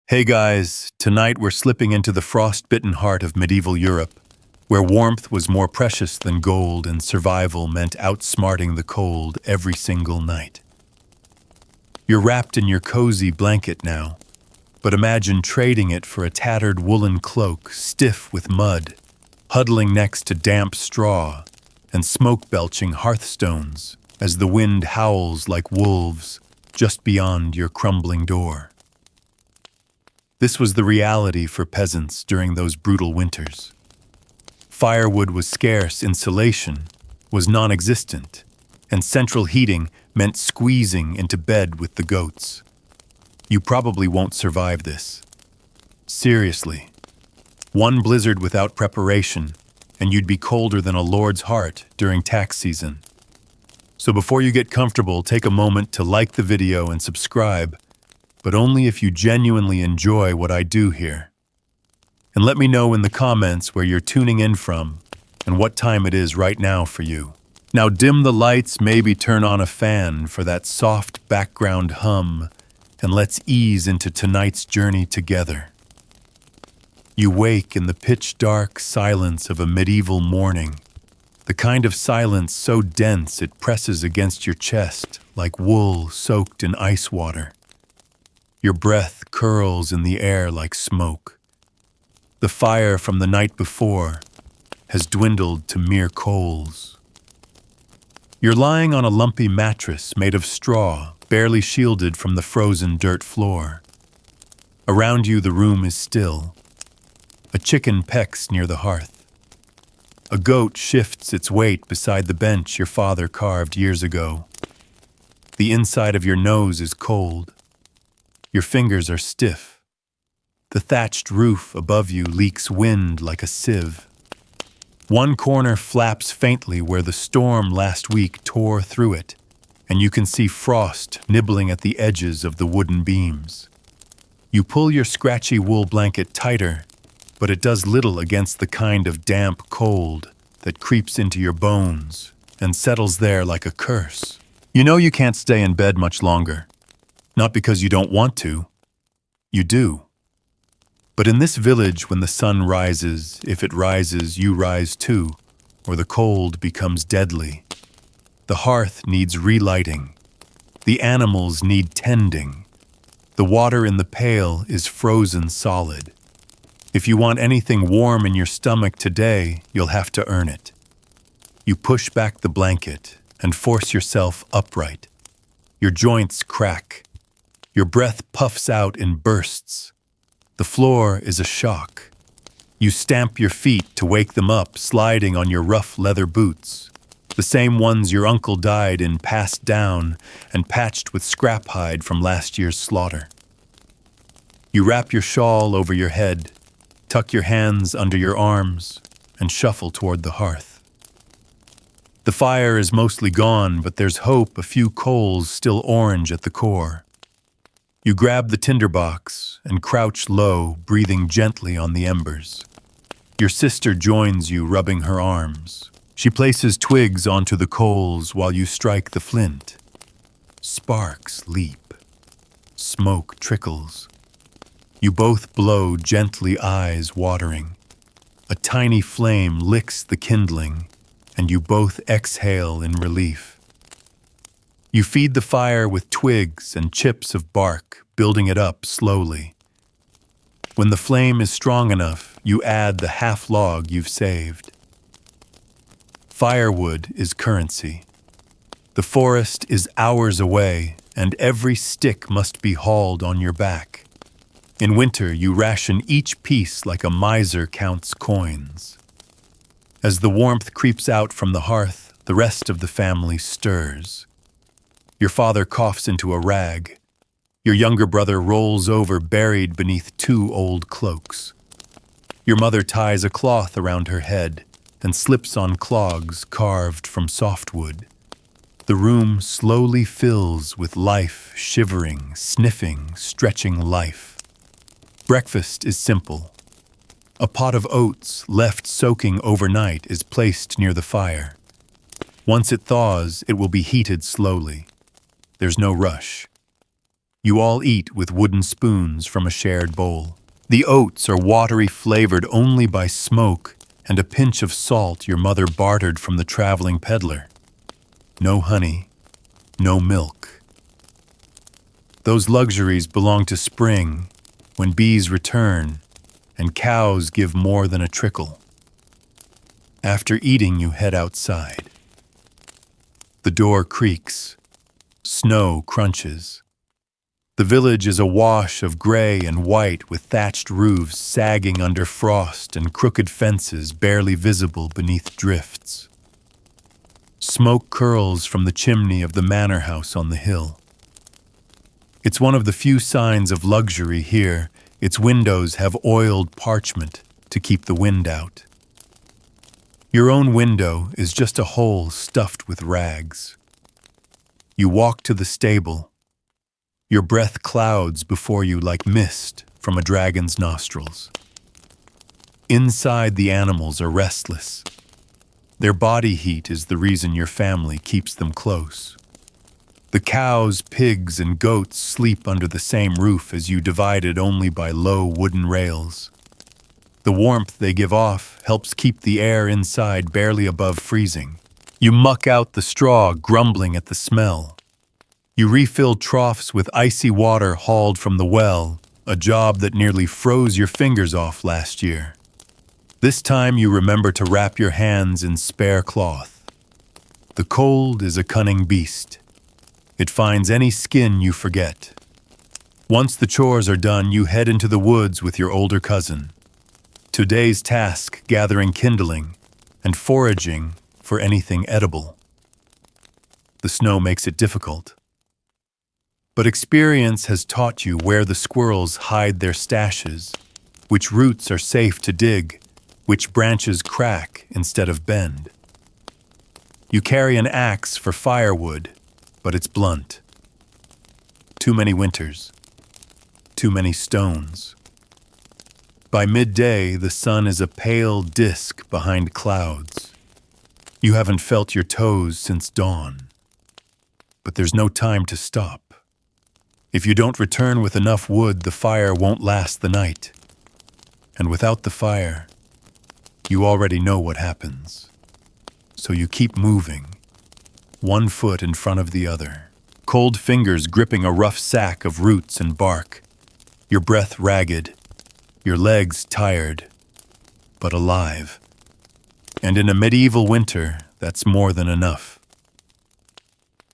Hey guys, tonight we're slipping into the frost-bitten heart of medieval Europe, where warmth was more precious than gold and survival meant outsmarting the cold every single night. You're wrapped in your cozy blanket now, but imagine trading it for a tattered woolen cloak stiff with mud, huddling next to damp straw and smoke-belching hearthstones as the wind howls like wolves just beyond your crumbling door. This was the reality for peasants during those brutal winters. Firewood was scarce, insulation was non-existent, and central heating meant squeezing into bed with the goats. You probably won't survive this. Seriously. One blizzard without preparation, and you'd be colder than a lord's heart during tax season. So before you get comfortable, take a moment to like the video and subscribe, but only if you genuinely enjoy what I do here. And let me know in the comments where you're tuning in from and what time it is right now for you. Now dim the lights, maybe turn on a fan for that soft background hum, and let's ease into tonight's journey together. You wake in the pitch-dark silence of a medieval morning, the kind of silence so dense it presses against your chest like wool soaked in ice water. Your breath curls in the air like smoke. The fire from the night before has dwindled to mere coals. You're lying on a lumpy mattress made of straw, barely shielded from the frozen dirt floor. Around you, the room is still. A chicken pecks near the hearth. A goat shifts its weight beside the bench your father carved years ago. The inside of your nose is cold. Your fingers are stiff. The thatched roof above you leaks wind like a sieve. One corner flaps faintly where the storm last week tore through it, and you can see frost nibbling at the edges of the wooden beams. You pull your scratchy wool blanket tighter, but it does little against the kind of damp cold that creeps into your bones and settles there like a curse. You know you can't stay in bed much longer. Not because you don't want to. You do. But in this village, when the sun rises, if it rises, you rise too, or the cold becomes deadly. The hearth needs relighting. The animals need tending. The water in the pail is frozen solid. If you want anything warm in your stomach today, you'll have to earn it. You push back the blanket and force yourself upright. Your joints crack. Your breath puffs out in bursts. The floor is a shock. You stamp your feet to wake them up, sliding on your rough leather boots, the same ones your uncle died in, passed down and patched with scrap hide from last year's slaughter. You wrap your shawl over your head, tuck your hands under your arms, and shuffle toward the hearth. The fire is mostly gone, but there's hope, a few coals still orange at the core. You grab the tinderbox and crouch low, breathing gently on the embers. Your sister joins you, rubbing her arms. She places twigs onto the coals while you strike the flint. Sparks leap. Smoke trickles. You both blow gently, eyes watering. A tiny flame licks the kindling, and you both exhale in relief. You feed the fire with twigs and chips of bark, building it up slowly. When the flame is strong enough, you add the half log you've saved. Firewood is currency. The forest is hours away, and every stick must be hauled on your back. In winter, you ration each piece like a miser counts coins. As the warmth creeps out from the hearth, the rest of the family stirs. Your father coughs into a rag. Your younger brother rolls over, buried beneath two old cloaks. Your mother ties a cloth around her head and slips on clogs carved from softwood. The room slowly fills with life, shivering, sniffing, stretching life. Breakfast is simple. A pot of oats left soaking overnight is placed near the fire. Once it thaws, it will be heated slowly. There's no rush. You all eat with wooden spoons from a shared bowl. The oats are watery, flavored only by smoke and a pinch of salt your mother bartered from the traveling peddler. No honey, no milk. Those luxuries belong to spring, when bees return and cows give more than a trickle. After eating, you head outside. The door creaks. Snow crunches. The village is awash of gray and white with thatched roofs sagging under frost and crooked fences barely visible beneath drifts. Smoke curls from the chimney of the manor house on the hill. It's one of the few signs of luxury here. Its windows have oiled parchment to keep the wind out. Your own window is just a hole stuffed with rags. You walk to the stable. Your breath clouds before you like mist from a dragon's nostrils. Inside, the animals are restless. Their body heat is the reason your family keeps them close. The cows, pigs, and goats sleep under the same roof as you, divided only by low wooden rails. The warmth they give off helps keep the air inside barely above freezing. You muck out the straw, grumbling at the smell. You refill troughs with icy water hauled from the well, a job that nearly froze your fingers off last year. This time you remember to wrap your hands in spare cloth. The cold is a cunning beast. It finds any skin you forget. Once the chores are done, you head into the woods with your older cousin. Today's task, gathering kindling and foraging for anything edible. The snow makes it difficult. But experience has taught you where the squirrels hide their stashes, which roots are safe to dig, which branches crack instead of bend. You carry an axe for firewood, but it's blunt. Too many winters, too many stones. By midday, the sun is a pale disk behind clouds. You haven't felt your toes since dawn. But there's no time to stop. If you don't return with enough wood, the fire won't last the night. And without the fire, you already know what happens. So you keep moving, one foot in front of the other, cold fingers gripping a rough sack of roots and bark, your breath ragged, your legs tired, but alive. And in a medieval winter, that's more than enough.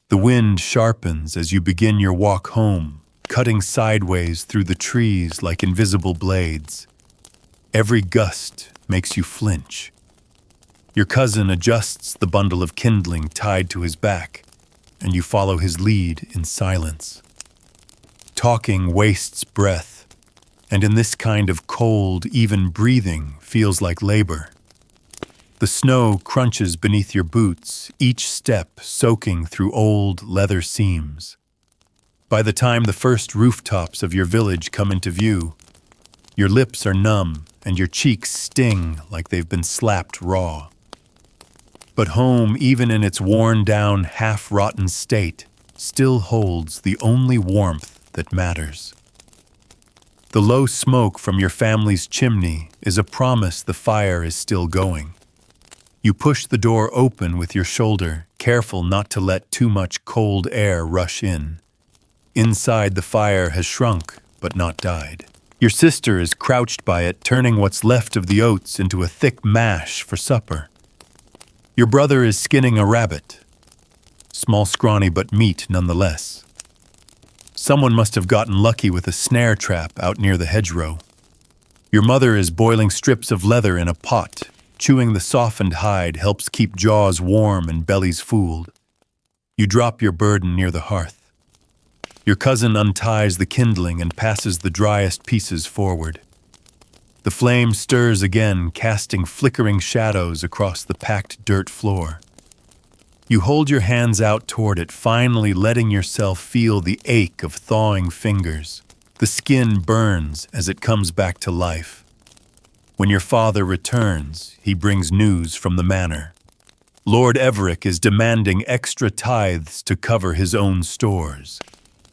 The wind sharpens as you begin your walk home, cutting sideways through the trees like invisible blades. Every gust makes you flinch. Your cousin adjusts the bundle of kindling tied to his back, and you follow his lead in silence. Talking wastes breath, and in this kind of cold, even breathing feels like labor. The snow crunches beneath your boots, each step soaking through old leather seams. By the time the first rooftops of your village come into view, your lips are numb and your cheeks sting like they've been slapped raw. But home, even in its worn-down, half-rotten state, still holds the only warmth that matters. The low smoke from your family's chimney is a promise the fire is still going. You push the door open with your shoulder, careful not to let too much cold air rush in. Inside, the fire has shrunk, but not died. Your sister is crouched by it, turning what's left of the oats into a thick mash for supper. Your brother is skinning a rabbit. Small, scrawny, but meat nonetheless. Someone must have gotten lucky with a snare trap out near the hedgerow. Your mother is boiling strips of leather in a pot. Chewing the softened hide helps keep jaws warm and bellies fooled. You drop your burden near the hearth. Your cousin unties the kindling and passes the driest pieces forward. The flame stirs again, casting flickering shadows across the packed dirt floor. You hold your hands out toward it, finally letting yourself feel the ache of thawing fingers. The skin burns as it comes back to life. When your father returns, he brings news from the manor. Lord Everick is demanding extra tithes to cover his own stores.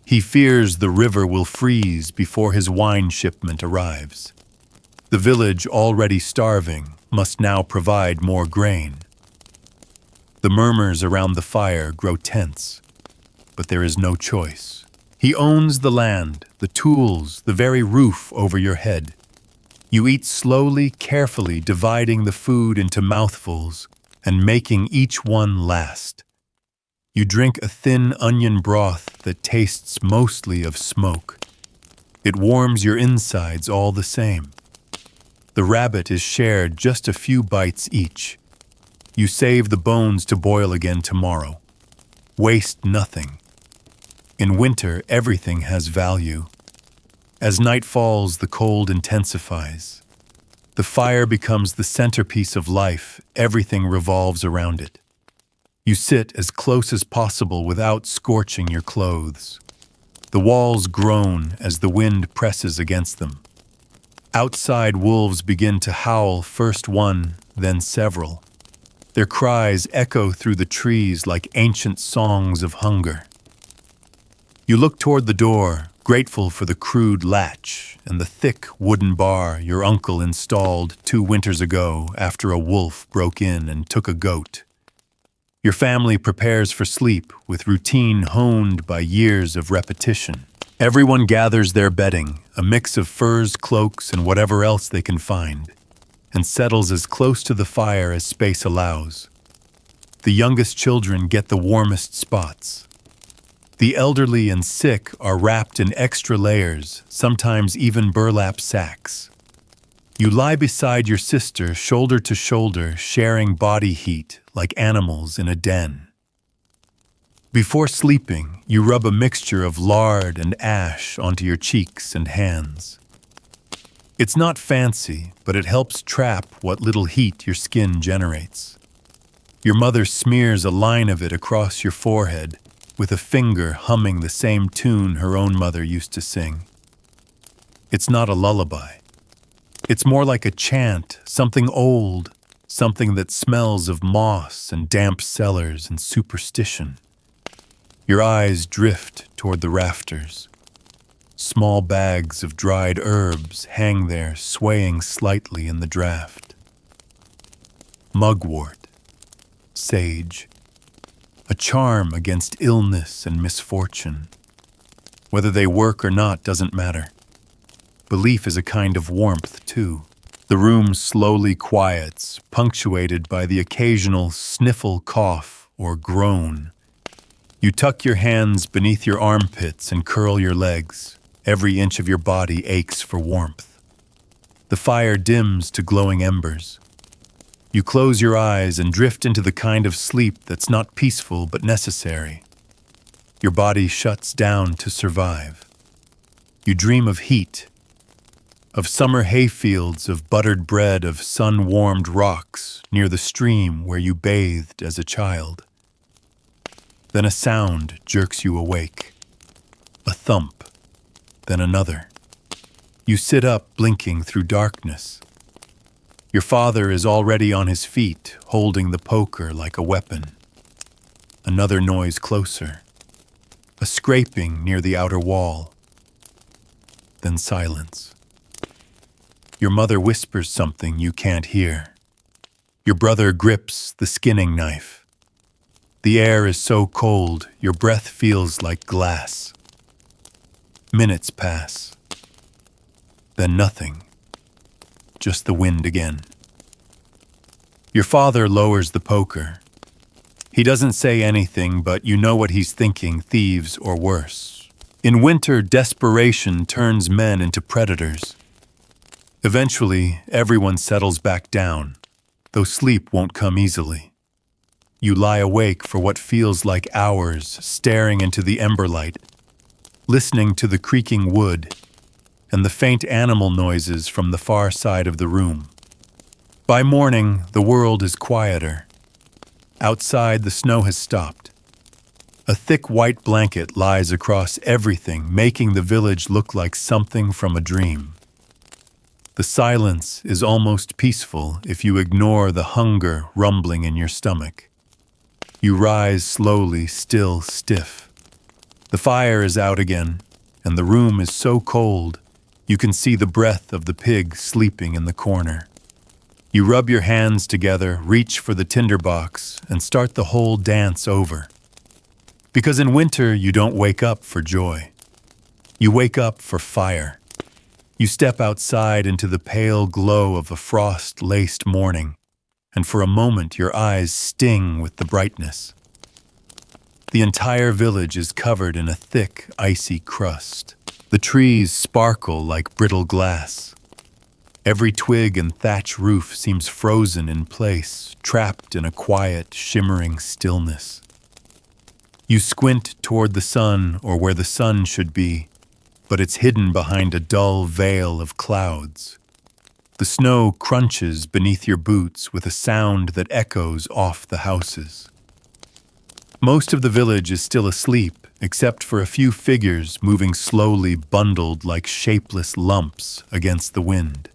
He fears the river will freeze before his wine shipment arrives. The village, already starving, must now provide more grain. The murmurs around the fire grow tense, but there is no choice. He owns the land, the tools, the very roof over your head. You eat slowly, carefully, dividing the food into mouthfuls and making each one last. You drink a thin onion broth that tastes mostly of smoke. It warms your insides all the same. The rabbit is shared just a few bites each. You save the bones to boil again tomorrow. Waste nothing. In winter, everything has value. As night falls, the cold intensifies. The fire becomes the centerpiece of life. Everything revolves around it. You sit as close as possible without scorching your clothes. The walls groan as the wind presses against them. Outside, wolves begin to howl, first one, then several. Their cries echo through the trees like ancient songs of hunger. You look toward the door, grateful for the crude latch and the thick wooden bar your uncle installed 2 winters ago after a wolf broke in and took a goat. Your family prepares for sleep with routine honed by years of repetition. Everyone gathers their bedding, a mix of furs, cloaks, and whatever else they can find, and settles as close to the fire as space allows. The youngest children get the warmest spots. The elderly and sick are wrapped in extra layers, sometimes even burlap sacks. You lie beside your sister, shoulder to shoulder, sharing body heat like animals in a den. Before sleeping, you rub a mixture of lard and ash onto your cheeks and hands. It's not fancy, but it helps trap what little heat your skin generates. Your mother smears a line of it across your forehead, with a finger humming the same tune her own mother used to sing. It's not a lullaby. It's more like a chant, something old, something that smells of moss and damp cellars and superstition. Your eyes drift toward the rafters. Small bags of dried herbs hang there, swaying slightly in the draft. Mugwort, sage, a charm against illness and misfortune. Whether they work or not doesn't matter. Belief is a kind of warmth, too. The room slowly quiets, punctuated by the occasional sniffle cough or groan. You tuck your hands beneath your armpits and curl your legs. Every inch of your body aches for warmth. The fire dims to glowing embers. You close your eyes and drift into the kind of sleep that's not peaceful but necessary. Your body shuts down to survive. You dream of heat, of summer hayfields, of buttered bread, of sun-warmed rocks near the stream where you bathed as a child. Then a sound jerks you awake. A thump, then another. You sit up, blinking through darkness. Your father is already on his feet, holding the poker like a weapon. Another noise closer. A scraping near the outer wall. Then silence. Your mother whispers something you can't hear. Your brother grips the skinning knife. The air is so cold, your breath feels like glass. Minutes pass. Then nothing. Just the wind again. Your father lowers the poker. He doesn't say anything, but you know what he's thinking, thieves or worse. In winter, desperation turns men into predators. Eventually, everyone settles back down, though sleep won't come easily. You lie awake for what feels like hours, staring into the emberlight, listening to the creaking wood and the faint animal noises from the far side of the room. By morning, the world is quieter. Outside, the snow has stopped. A thick white blanket lies across everything, making the village look like something from a dream. The silence is almost peaceful if you ignore the hunger rumbling in your stomach. You rise slowly, still stiff. The fire is out again, and the room is so cold, you can see the breath of the pig sleeping in the corner. You rub your hands together, reach for the tinderbox, and start the whole dance over. Because in winter, you don't wake up for joy. You wake up for fire. You step outside into the pale glow of a frost-laced morning, and for a moment your eyes sting with the brightness. The entire village is covered in a thick, icy crust. The trees sparkle like brittle glass. Every twig and thatch roof seems frozen in place, trapped in a quiet, shimmering stillness. You squint toward the sun or where the sun should be, but it's hidden behind a dull veil of clouds. The snow crunches beneath your boots with a sound that echoes off the houses. Most of the village is still asleep, except for a few figures moving slowly, bundled like shapeless lumps against the wind.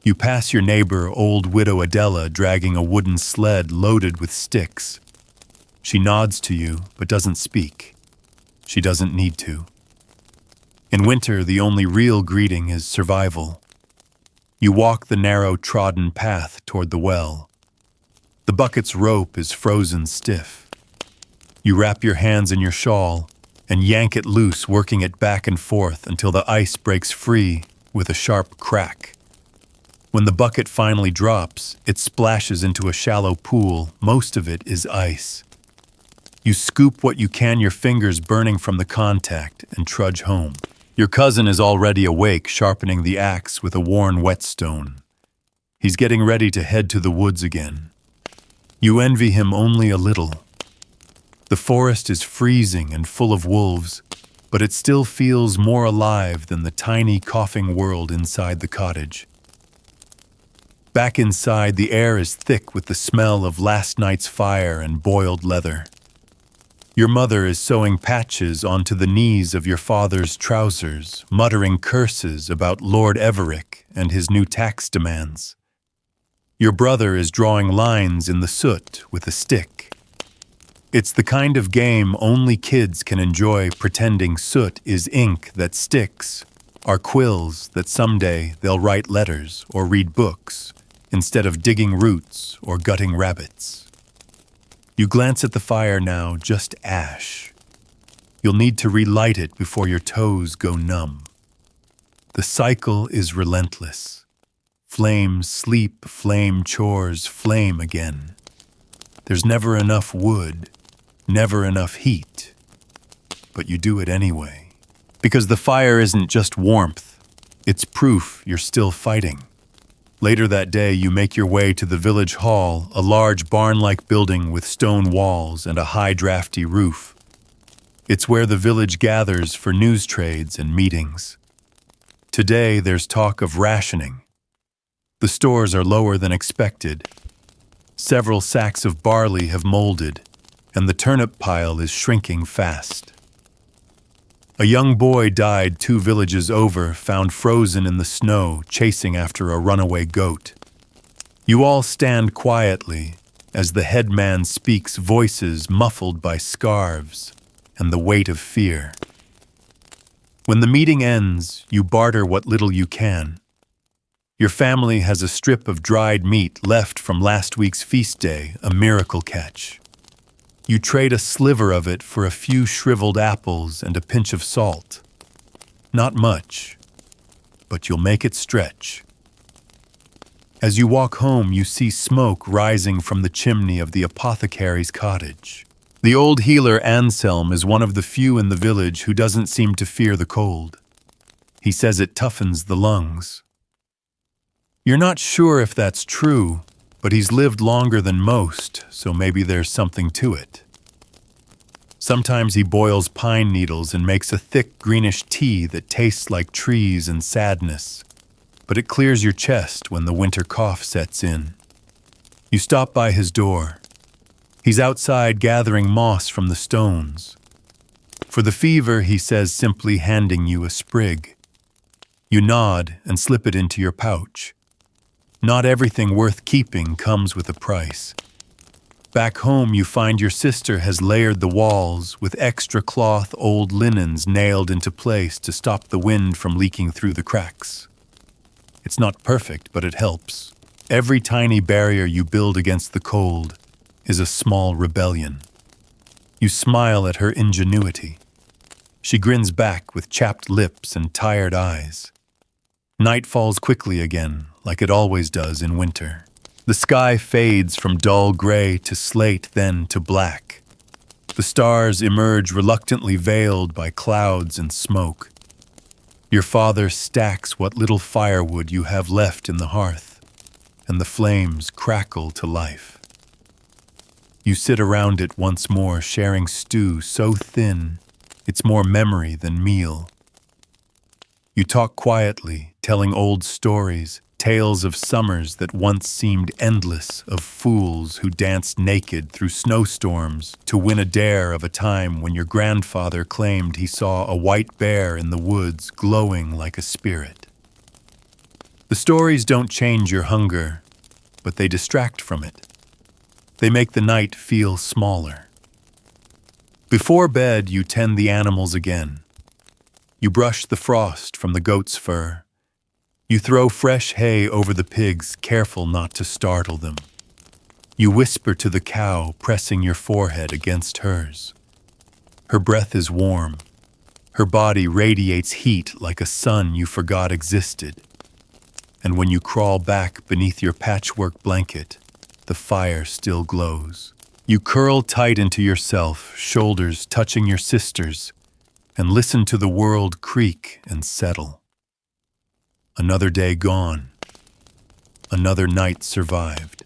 You pass your neighbor, old widow Adela, dragging a wooden sled loaded with sticks. She nods to you, but doesn't speak. She doesn't need to. In winter, the only real greeting is survival. You walk the narrow, trodden path toward the well. The bucket's rope is frozen stiff. You wrap your hands in your shawl and yank it loose, working it back and forth until the ice breaks free with a sharp crack. When the bucket finally drops, it splashes into a shallow pool. Most of it is ice. You scoop what you can, your fingers burning from the contact, and trudge home. Your cousin is already awake, sharpening the axe with a worn whetstone. He's getting ready to head to the woods again. You envy him only a little. The forest is freezing and full of wolves, but it still feels more alive than the tiny, coughing world inside the cottage. Back inside, the air is thick with the smell of last night's fire and boiled leather. Your mother is sewing patches onto the knees of your father's trousers, muttering curses about Lord Everick and his new tax demands. Your brother is drawing lines in the soot with a stick. It's the kind of game only kids can enjoy, pretending soot is ink that sticks, are quills that someday they'll write letters or read books instead of digging roots or gutting rabbits. You glance at the fire now, just ash. You'll need to relight it before your toes go numb. The cycle is relentless. Flame, sleep, flame, chores, flame again. There's never enough wood, never enough heat, but you do it anyway. Because the fire isn't just warmth, it's proof you're still fighting. Later that day, you make your way to the village hall, a large barn-like building with stone walls and a high drafty roof. It's where the village gathers for news trades and meetings. Today, there's talk of rationing. The stores are lower than expected. Several sacks of barley have molded, and the turnip pile is shrinking fast. A young boy died 2 villages over, found frozen in the snow, chasing after a runaway goat. You all stand quietly as the headman speaks, voices muffled by scarves and the weight of fear. When the meeting ends, you barter what little you can. Your family has a strip of dried meat left from last week's feast day, a miracle catch. You trade a sliver of it for a few shriveled apples and a pinch of salt. Not much, but you'll make it stretch. As you walk home, you see smoke rising from the chimney of the apothecary's cottage. The old healer Anselm is one of the few in the village who doesn't seem to fear the cold. He says it toughens the lungs. You're not sure if that's true, but he's lived longer than most, so maybe there's something to it. Sometimes he boils pine needles and makes a thick greenish tea that tastes like trees and sadness, but it clears your chest when the winter cough sets in. You stop by his door. He's outside gathering moss from the stones. For the fever, he says, simply handing you a sprig. You nod and slip it into your pouch. Not everything worth keeping comes with a price. Back home, you find your sister has layered the walls with extra cloth old linens nailed into place to stop the wind from leaking through the cracks. It's not perfect, but it helps. Every tiny barrier you build against the cold is a small rebellion. You smile at her ingenuity. She grins back with chapped lips and tired eyes. Night falls quickly again, like it always does in winter. The sky fades from dull gray to slate, then to black. The stars emerge reluctantly veiled by clouds and smoke. Your father stacks what little firewood you have left in the hearth, and the flames crackle to life. You sit around it once more, sharing stew so thin it's more memory than meal. You talk quietly, telling old stories, tales of summers that once seemed endless, of fools who danced naked through snowstorms to win a dare, of a time when your grandfather claimed he saw a white bear in the woods glowing like a spirit. The stories don't change your hunger, but they distract from it. They make the night feel smaller. Before bed, you tend the animals again. You brush the frost from the goat's fur. You throw fresh hay over the pigs, careful not to startle them. You whisper to the cow, pressing your forehead against hers. Her breath is warm. Her body radiates heat like a sun you forgot existed. And when you crawl back beneath your patchwork blanket, the fire still glows. You curl tight into yourself, shoulders touching your sister's, and listen to the world creak and settle. Another day gone. Another night survived.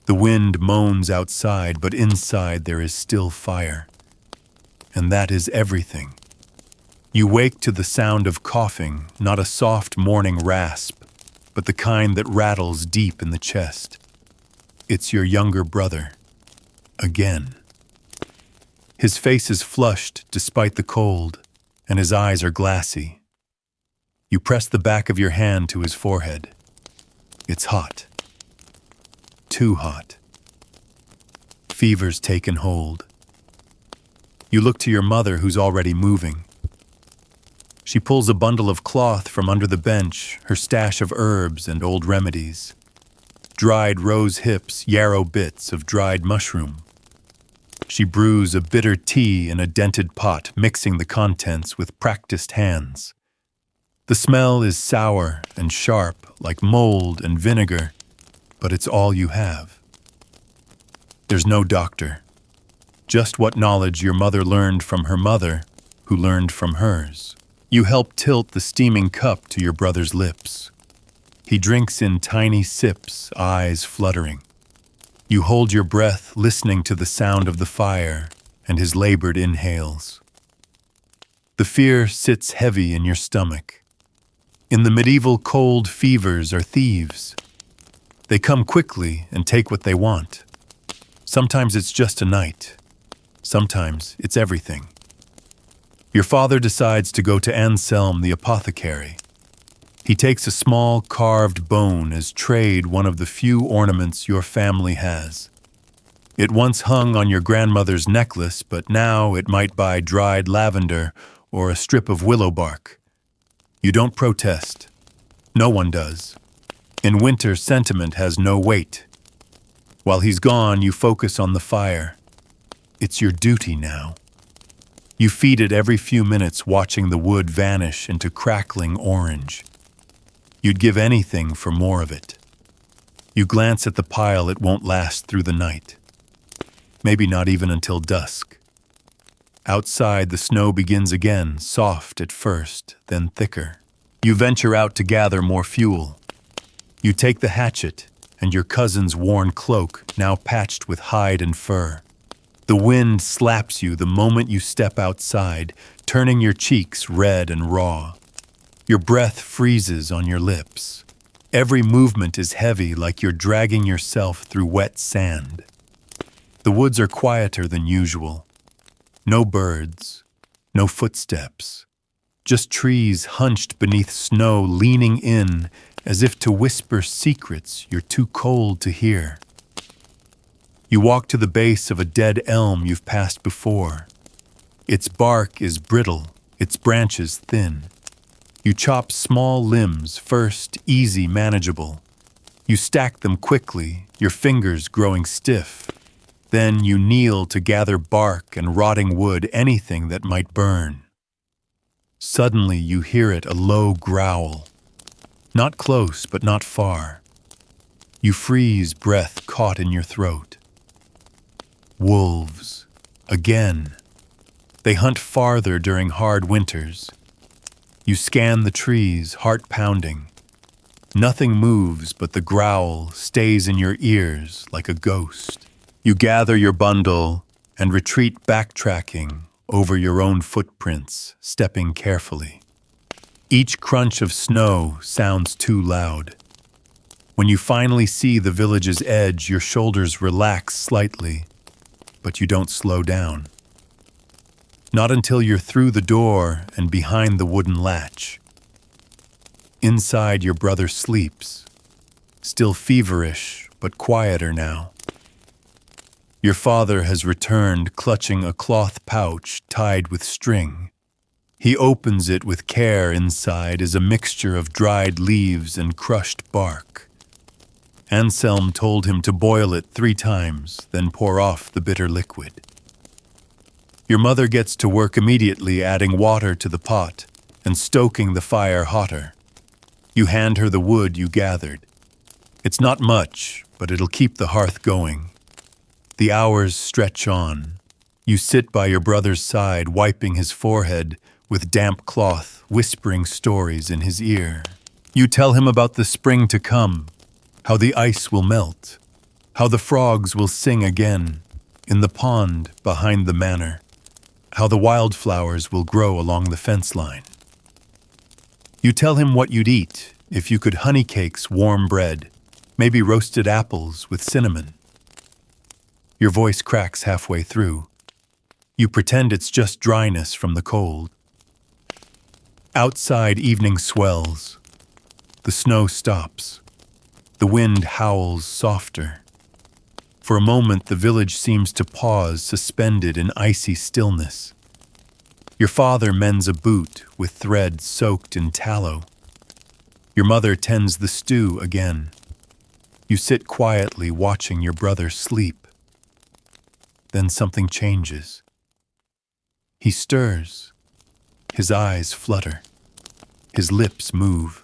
The wind moans outside, but inside there is still fire. And that is everything. You wake to the sound of coughing, not a soft morning rasp, but the kind that rattles deep in the chest. It's your younger brother. Again. His face is flushed despite the cold, and his eyes are glassy. You press the back of your hand to his forehead. It's hot. Too hot. Fever's taken hold. You look to your mother, who's already moving. She pulls a bundle of cloth from under the bench, her stash of herbs and old remedies. Dried rose hips, yarrow bits of dried mushroom. She brews a bitter tea in a dented pot, mixing the contents with practiced hands. The smell is sour and sharp, like mold and vinegar, but it's all you have. There's no doctor, just what knowledge your mother learned from her mother, who learned from hers. You help tilt the steaming cup to your brother's lips. He drinks in tiny sips, eyes fluttering. You hold your breath, listening to the sound of the fire and his labored inhales. The fear sits heavy in your stomach. In the medieval cold, fevers are thieves. They come quickly and take what they want. Sometimes it's just a night. Sometimes it's everything. Your father decides to go to Anselm the apothecary. He takes a small carved bone as trade, one of the few ornaments your family has. It once hung on your grandmother's necklace, but now it might buy dried lavender or a strip of willow bark. You don't protest. No one does. In winter, sentiment has no weight. While he's gone, you focus on the fire. It's your duty now. You feed it every few minutes, watching the wood vanish into crackling orange. You'd give anything for more of it. You glance at the pile, it won't last through the night. Maybe not even until dusk. Outside, the snow begins again, soft at first, then thicker. You venture out to gather more fuel. You take the hatchet and your cousin's worn cloak, now patched with hide and fur. The wind slaps you the moment you step outside, turning your cheeks red and raw. Your breath freezes on your lips. Every movement is heavy, like you're dragging yourself through wet sand. The woods are quieter than usual. No birds, no footsteps. Just trees hunched beneath snow, leaning in as if to whisper secrets you're too cold to hear. You walk to the base of a dead elm you've passed before. Its bark is brittle, its branches thin. You chop small limbs, first easy, manageable. You stack them quickly, your fingers growing stiff. Then you kneel to gather bark and rotting wood, anything that might burn. Suddenly you hear it, a low growl. Not close, but not far. You freeze, breath caught in your throat. Wolves. Again. They hunt farther during hard winters. You scan the trees, heart pounding. Nothing moves, but the growl stays in your ears like a ghost. You gather your bundle and retreat, backtracking over your own footprints, stepping carefully. Each crunch of snow sounds too loud. When you finally see the village's edge, your shoulders relax slightly, but you don't slow down. Not until you're through the door and behind the wooden latch. Inside, your brother sleeps, still feverish, but quieter now. Your father has returned, clutching a cloth pouch tied with string. He opens it with care. Inside is a mixture of dried leaves and crushed bark. Anselm told him to boil it 3 times, then pour off the bitter liquid. Your mother gets to work immediately, adding water to the pot and stoking the fire hotter. You hand her the wood you gathered. It's not much, but it'll keep the hearth going. The hours stretch on. You sit by your brother's side, wiping his forehead with damp cloth, whispering stories in his ear. You tell him about the spring to come, how the ice will melt, how the frogs will sing again in the pond behind the manor, how the wildflowers will grow along the fence line. You tell him what you'd eat if you could: honey cakes, warm bread, maybe roasted apples with cinnamon. Your voice cracks halfway through. You pretend it's just dryness from the cold. Outside, evening swells. The snow stops. The wind howls softer. For a moment, the village seems to pause, suspended in icy stillness. Your father mends a boot with thread soaked in tallow. Your mother tends the stew again. You sit quietly, watching your brother sleep. Then something changes. He stirs. His eyes flutter. His lips move.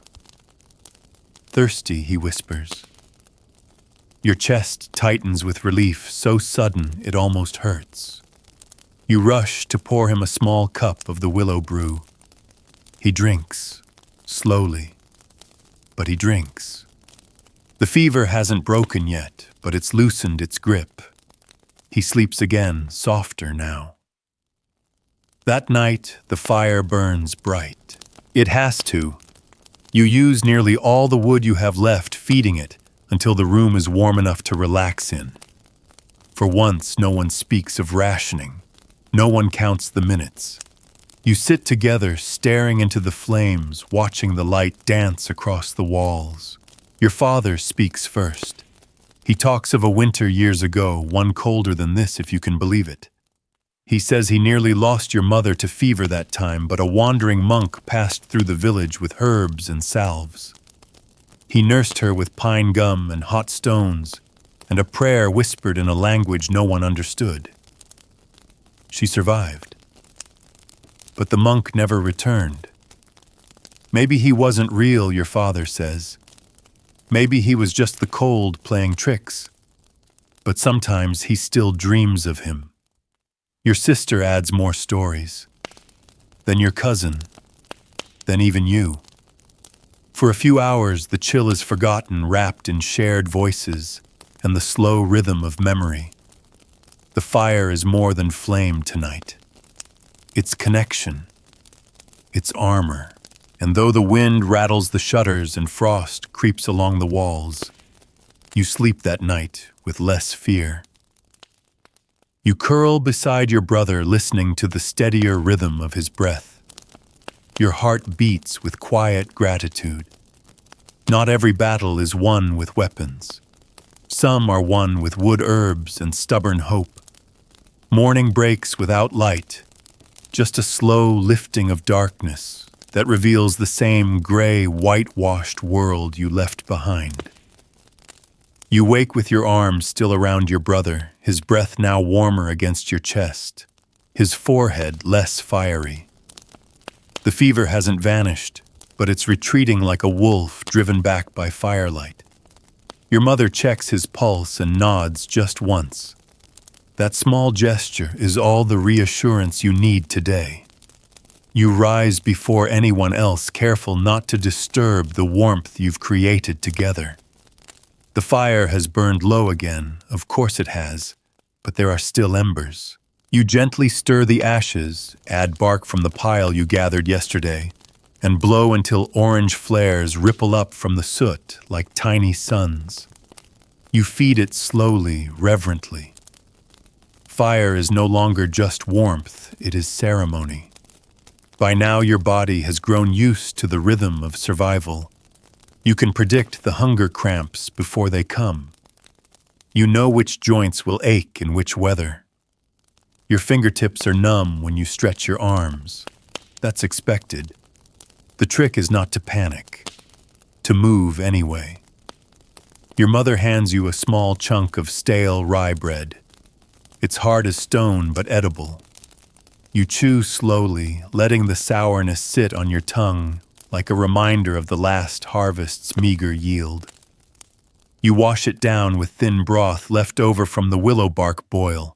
"Thirsty," he whispers. Your chest tightens with relief, so sudden it almost hurts. You rush to pour him a small cup of the willow brew. He drinks, slowly, but he drinks. The fever hasn't broken yet, but it's loosened its grip. He sleeps again, softer now. That night, the fire burns bright. It has to. You use nearly all the wood you have left, feeding it until the room is warm enough to relax in. For once, no one speaks of rationing. No one counts the minutes. You sit together, staring into the flames, watching the light dance across the walls. Your father speaks first. He talks of a winter years ago, one colder than this, if you can believe it. He says he nearly lost your mother to fever that time, but a wandering monk passed through the village with herbs and salves. He nursed her with pine gum and hot stones, and a prayer whispered in a language no one understood. She survived. But the monk never returned. Maybe he wasn't real, your father says. Maybe he was just the cold playing tricks. But sometimes he still dreams of him. Your sister adds more stories. Then your cousin. Then even you. For a few hours, the chill is forgotten, wrapped in shared voices and the slow rhythm of memory. The fire is more than flame tonight. It's connection. It's armor. And though the wind rattles the shutters and frost creeps along the walls, you sleep that night with less fear. You curl beside your brother, listening to the steadier rhythm of his breath. Your heart beats with quiet gratitude. Not every battle is won with weapons. Some are one with wood herbs and stubborn hope. Morning breaks without light, just a slow lifting of darkness that reveals the same gray, whitewashed world you left behind. You wake with your arms still around your brother, his breath now warmer against your chest, his forehead less fiery. The fever hasn't vanished, but it's retreating like a wolf driven back by firelight. Your mother checks his pulse and nods just once. That small gesture is all the reassurance you need today. You rise before anyone else, careful not to disturb the warmth you've created together. The fire has burned low again, of course it has, but there are still embers. You gently stir the ashes, add bark from the pile you gathered yesterday, and blow until orange flares ripple up from the soot like tiny suns. You feed it slowly, reverently. Fire is no longer just warmth, it is ceremony. By now your body has grown used to the rhythm of survival. You can predict the hunger cramps before they come. You know which joints will ache in which weather. Your fingertips are numb when you stretch your arms. That's expected. The trick is not to panic, to move anyway. Your mother hands you a small chunk of stale rye bread. It's hard as stone but edible. You chew slowly, letting the sourness sit on your tongue like a reminder of the last harvest's meager yield. You wash it down with thin broth left over from the willow bark boil.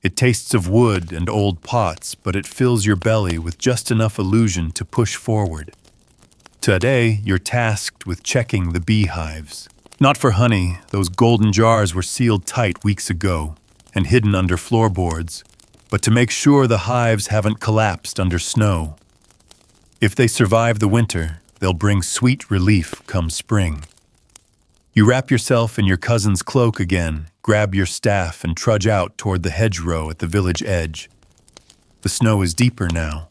It tastes of wood and old pots, but it fills your belly with just enough illusion to push forward. Today, you're tasked with checking the beehives. Not for honey, those golden jars were sealed tight weeks ago and hidden under floorboards, but to make sure the hives haven't collapsed under snow. If they survive the winter, they'll bring sweet relief come spring. You wrap yourself in your cousin's cloak again, grab your staff and trudge out toward the hedgerow at the village edge. The snow is deeper now.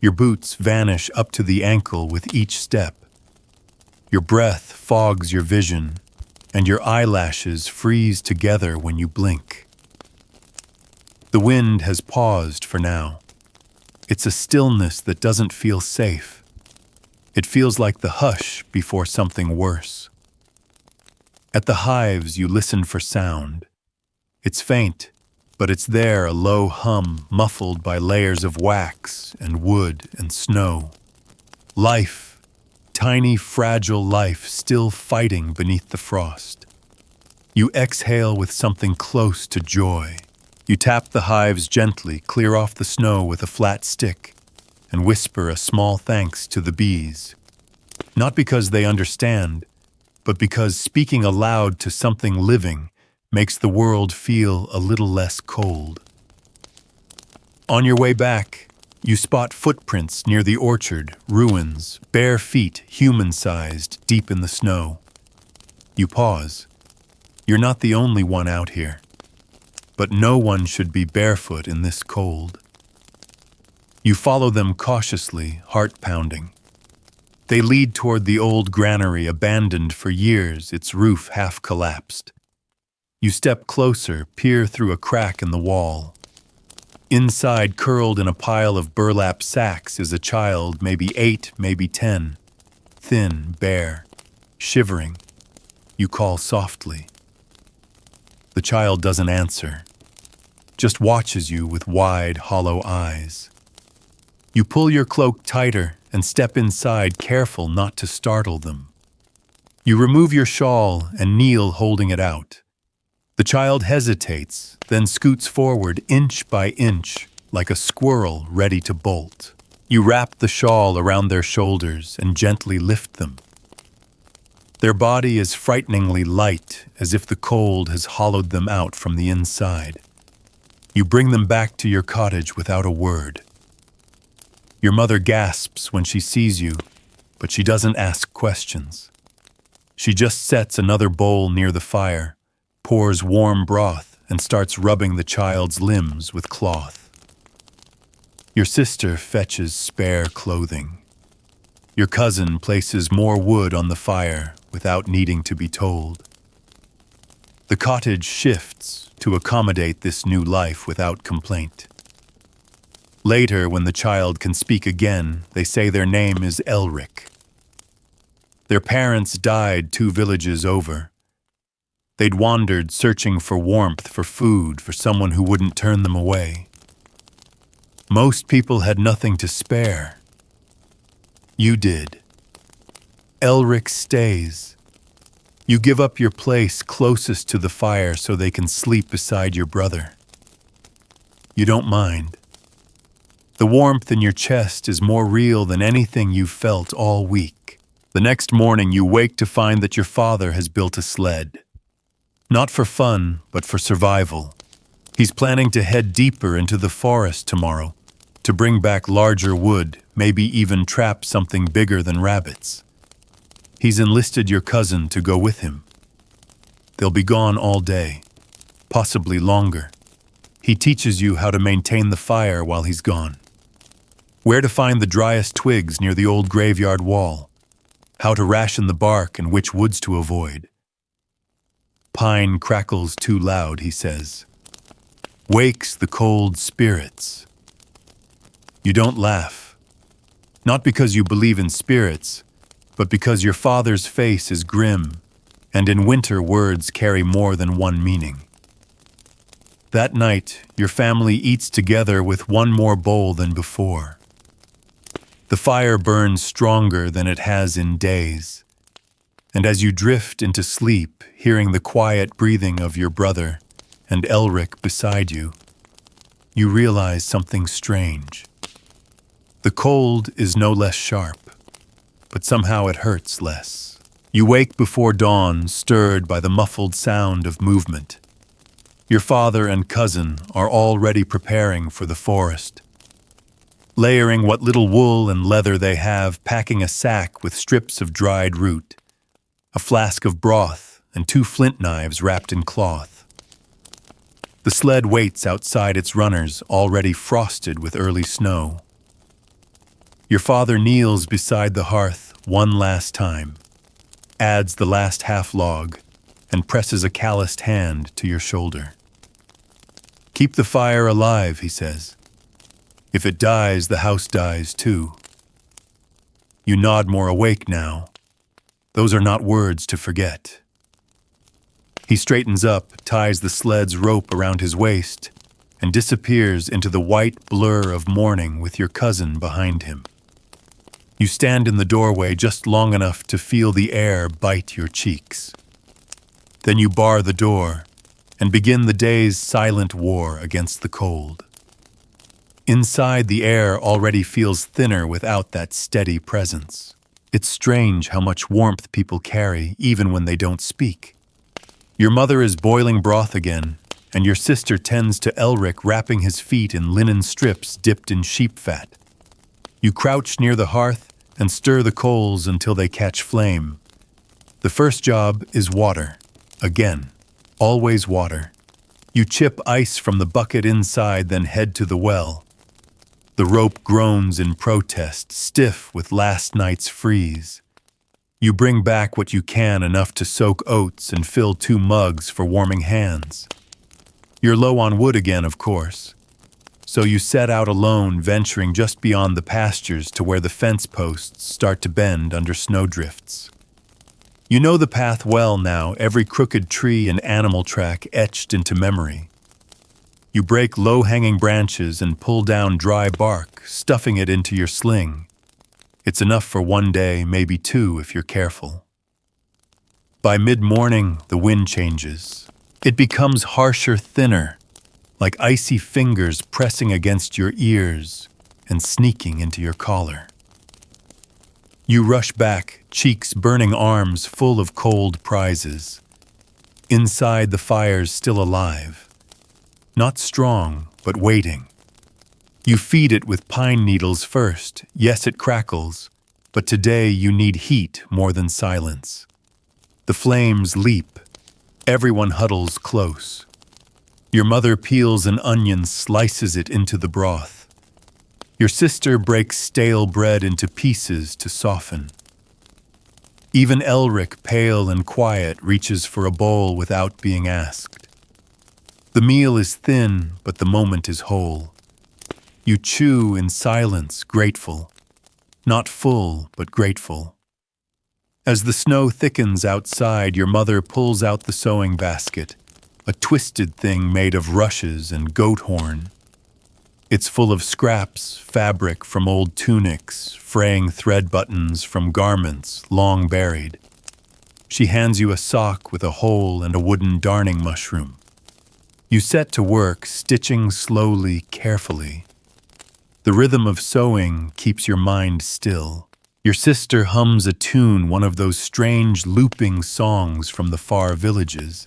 Your boots vanish up to the ankle with each step. Your breath fogs your vision, and your eyelashes freeze together when you blink. The wind has paused for now. It's a stillness that doesn't feel safe. It feels like the hush before something worse. At the hives, you listen for sound. It's faint, but it's there, a low hum muffled by layers of wax and wood and snow. Life, tiny, fragile life still fighting beneath the frost. You exhale with something close to joy. You tap the hives gently, clear off the snow with a flat stick, and whisper a small thanks to the bees. Not because they understand, but because speaking aloud to something living makes the world feel a little less cold. On your way back, you spot footprints near the orchard, ruins, bare feet, human-sized, deep in the snow. You pause. You're not the only one out here. But no one should be barefoot in this cold. You follow them cautiously, heart pounding. They lead toward the old granary abandoned for years, its roof half collapsed. You step closer, peer through a crack in the wall. Inside, curled in a pile of burlap sacks, is a child, maybe 8, maybe 10. Thin, bare, shivering. You call softly. The child doesn't answer, just watches you with wide, hollow eyes. You pull your cloak tighter and step inside, careful not to startle them. You remove your shawl and kneel holding it out. The child hesitates, then scoots forward inch by inch, like a squirrel ready to bolt. You wrap the shawl around their shoulders and gently lift them. Their body is frighteningly light, as if the cold has hollowed them out from the inside. You bring them back to your cottage without a word. Your mother gasps when she sees you, but she doesn't ask questions. She just sets another bowl near the fire, pours warm broth, and starts rubbing the child's limbs with cloth. Your sister fetches spare clothing. Your cousin places more wood on the fire without needing to be told. The cottage shifts to accommodate this new life without complaint. Later, when the child can speak again, they say their name is Elric. Their parents died 2 villages over. They'd wandered searching for warmth, for food, for someone who wouldn't turn them away. Most people had nothing to spare. You did. Elric stays. You give up your place closest to the fire so they can sleep beside your brother. You don't mind. The warmth in your chest is more real than anything you've felt all week. The next morning you wake to find that your father has built a sled. Not for fun, but for survival. He's planning to head deeper into the forest tomorrow, to bring back larger wood, maybe even trap something bigger than rabbits. He's enlisted your cousin to go with him. They'll be gone all day, possibly longer. He teaches you how to maintain the fire while he's gone. Where to find the driest twigs near the old graveyard wall. How to ration the bark and which woods to avoid. Pine crackles too loud, he says. Wakes the cold spirits. You don't laugh. Not because you believe in spirits, but because your father's face is grim, and in winter words carry more than one meaning. That night, your family eats together with one more bowl than before. The fire burns stronger than it has in days, and as you drift into sleep, hearing the quiet breathing of your brother and Elric beside you, you realize something strange. The cold is no less sharp, but somehow it hurts less. You wake before dawn, stirred by the muffled sound of movement. Your father and cousin are already preparing for the forest. Layering what little wool and leather they have, packing a sack with strips of dried root, a flask of broth, and 2 flint knives wrapped in cloth. The sled waits outside its runners, already frosted with early snow. Your father kneels beside the hearth one last time, adds the last half log, and presses a calloused hand to your shoulder. Keep the fire alive, he says. If it dies, the house dies too. You nod more awake now. Those are not words to forget. He straightens up, ties the sled's rope around his waist, and disappears into the white blur of morning with your cousin behind him. You stand in the doorway just long enough to feel the air bite your cheeks. Then you bar the door and begin the day's silent war against the cold. Inside, the air already feels thinner without that steady presence. It's strange how much warmth people carry even when they don't speak. Your mother is boiling broth again, and your sister tends to Elric wrapping his feet in linen strips dipped in sheep fat. You crouch near the hearth and stir the coals until they catch flame. The first job is water. Again, always water. You chip ice from the bucket inside, then head to the well. The rope groans in protest, stiff with last night's freeze. You bring back what you can, enough to soak oats and fill 2 mugs for warming hands. You're low on wood again, of course. So you set out alone, venturing just beyond the pastures to where the fence posts start to bend under snowdrifts. You know the path well now, every crooked tree and animal track etched into memory. You break low-hanging branches and pull down dry bark, stuffing it into your sling. It's enough for 1 day, maybe 2 if you're careful. By mid-morning, the wind changes. It becomes harsher, thinner, like icy fingers pressing against your ears and sneaking into your collar. You rush back, cheeks burning, arms full of cold prizes. Inside, the fire's still alive. Not strong, but waiting. You feed it with pine needles first. Yes, it crackles, but today you need heat more than silence. The flames leap. Everyone huddles close. Your mother peels an onion, slices it into the broth. Your sister breaks stale bread into pieces to soften. Even Elric, pale and quiet, reaches for a bowl without being asked. The meal is thin, but the moment is whole. You chew in silence, grateful. Not full, but grateful. As the snow thickens outside, your mother pulls out the sewing basket, a twisted thing made of rushes and goat horn. It's full of scraps, fabric from old tunics, fraying thread buttons from garments long buried. She hands you a sock with a hole and a wooden darning mushroom. You set to work, stitching slowly, carefully. The rhythm of sewing keeps your mind still. Your sister hums a tune, one of those strange looping songs from the far villages.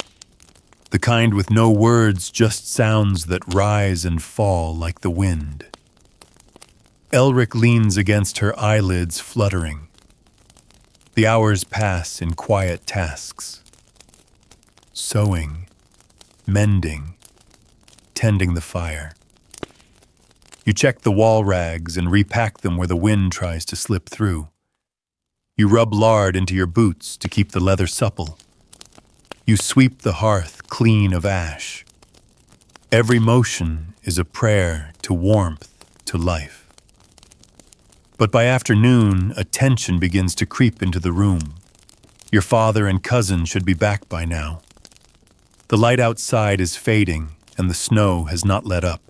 The kind with no words, just sounds that rise and fall like the wind. Elric leans against her eyelids, fluttering. The hours pass in quiet tasks. Sewing, mending, tending the fire. You check the wall rags and repack them where the wind tries to slip through. You rub lard into your boots to keep the leather supple. You sweep the hearth clean of ash. Every motion is a prayer to warmth, to life. But by afternoon, a tension begins to creep into the room. Your father and cousin should be back by now. The light outside is fading, and the snow has not let up.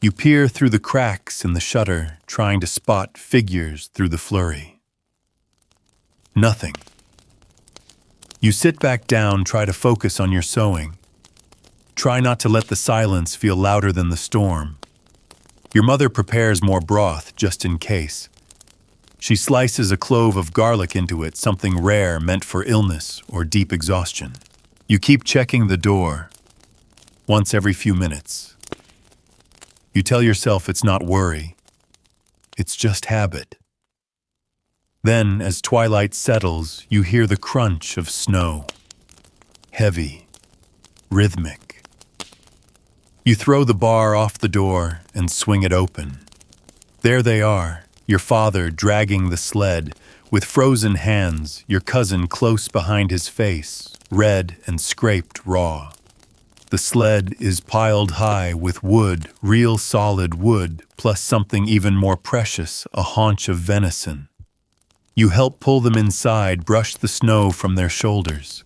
You peer through the cracks in the shutter, trying to spot figures through the flurry. Nothing. You sit back down, try to focus on your sewing. Try not to let the silence feel louder than the storm. Your mother prepares more broth, just in case. She slices a clove of garlic into it, something rare meant for illness or deep exhaustion. You keep checking the door, once every few minutes. You tell yourself it's not worry. It's just habit. Then, as twilight settles, you hear the crunch of snow. Heavy, rhythmic. You throw the bar off the door and swing it open. There they are, your father dragging the sled, with frozen hands, your cousin close behind his face, red and scraped raw. The sled is piled high with wood, real solid wood, plus something even more precious, a haunch of venison. You help pull them inside, brush the snow from their shoulders.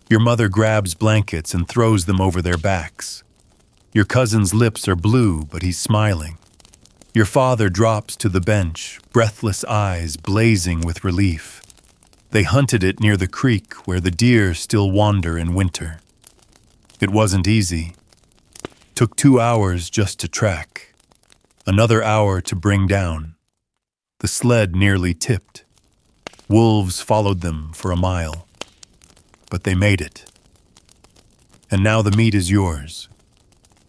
Your mother grabs blankets and throws them over their backs. Your cousin's lips are blue, but he's smiling. Your father drops to the bench, breathless eyes blazing with relief. They hunted it near the creek where the deer still wander in winter. It wasn't easy. Took 2 hours just to track. Another hour to bring down. The sled nearly tipped. Wolves followed them for a mile. But they made it. And now the meat is yours.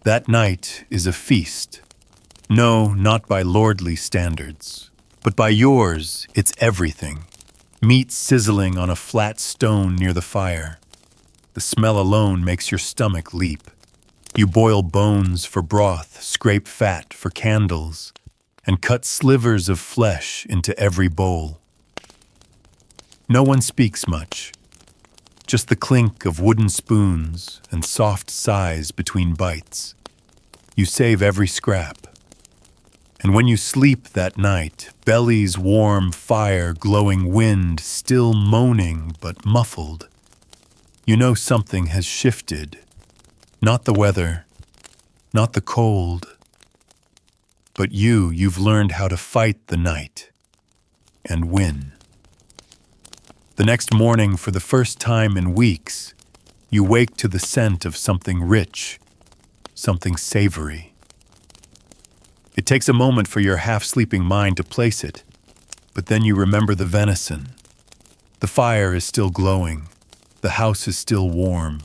That night is a feast. No, not by lordly standards, but by yours, it's everything. Meat sizzling on a flat stone near the fire. The smell alone makes your stomach leap. You boil bones for broth, scrape fat for candles, and cut slivers of flesh into every bowl. No one speaks much. Just the clink of wooden spoons and soft sighs between bites. You save every scrap. And when you sleep that night, bellies warm, fire, glowing wind, still moaning but muffled, you know something has shifted. Not the weather, not the cold, but you've learned how to fight the night and win. The next morning, for the first time in weeks, you wake to the scent of something rich, something savory. It takes a moment for your half-sleeping mind to place it, but then you remember the venison. The fire is still glowing, the house is still warm,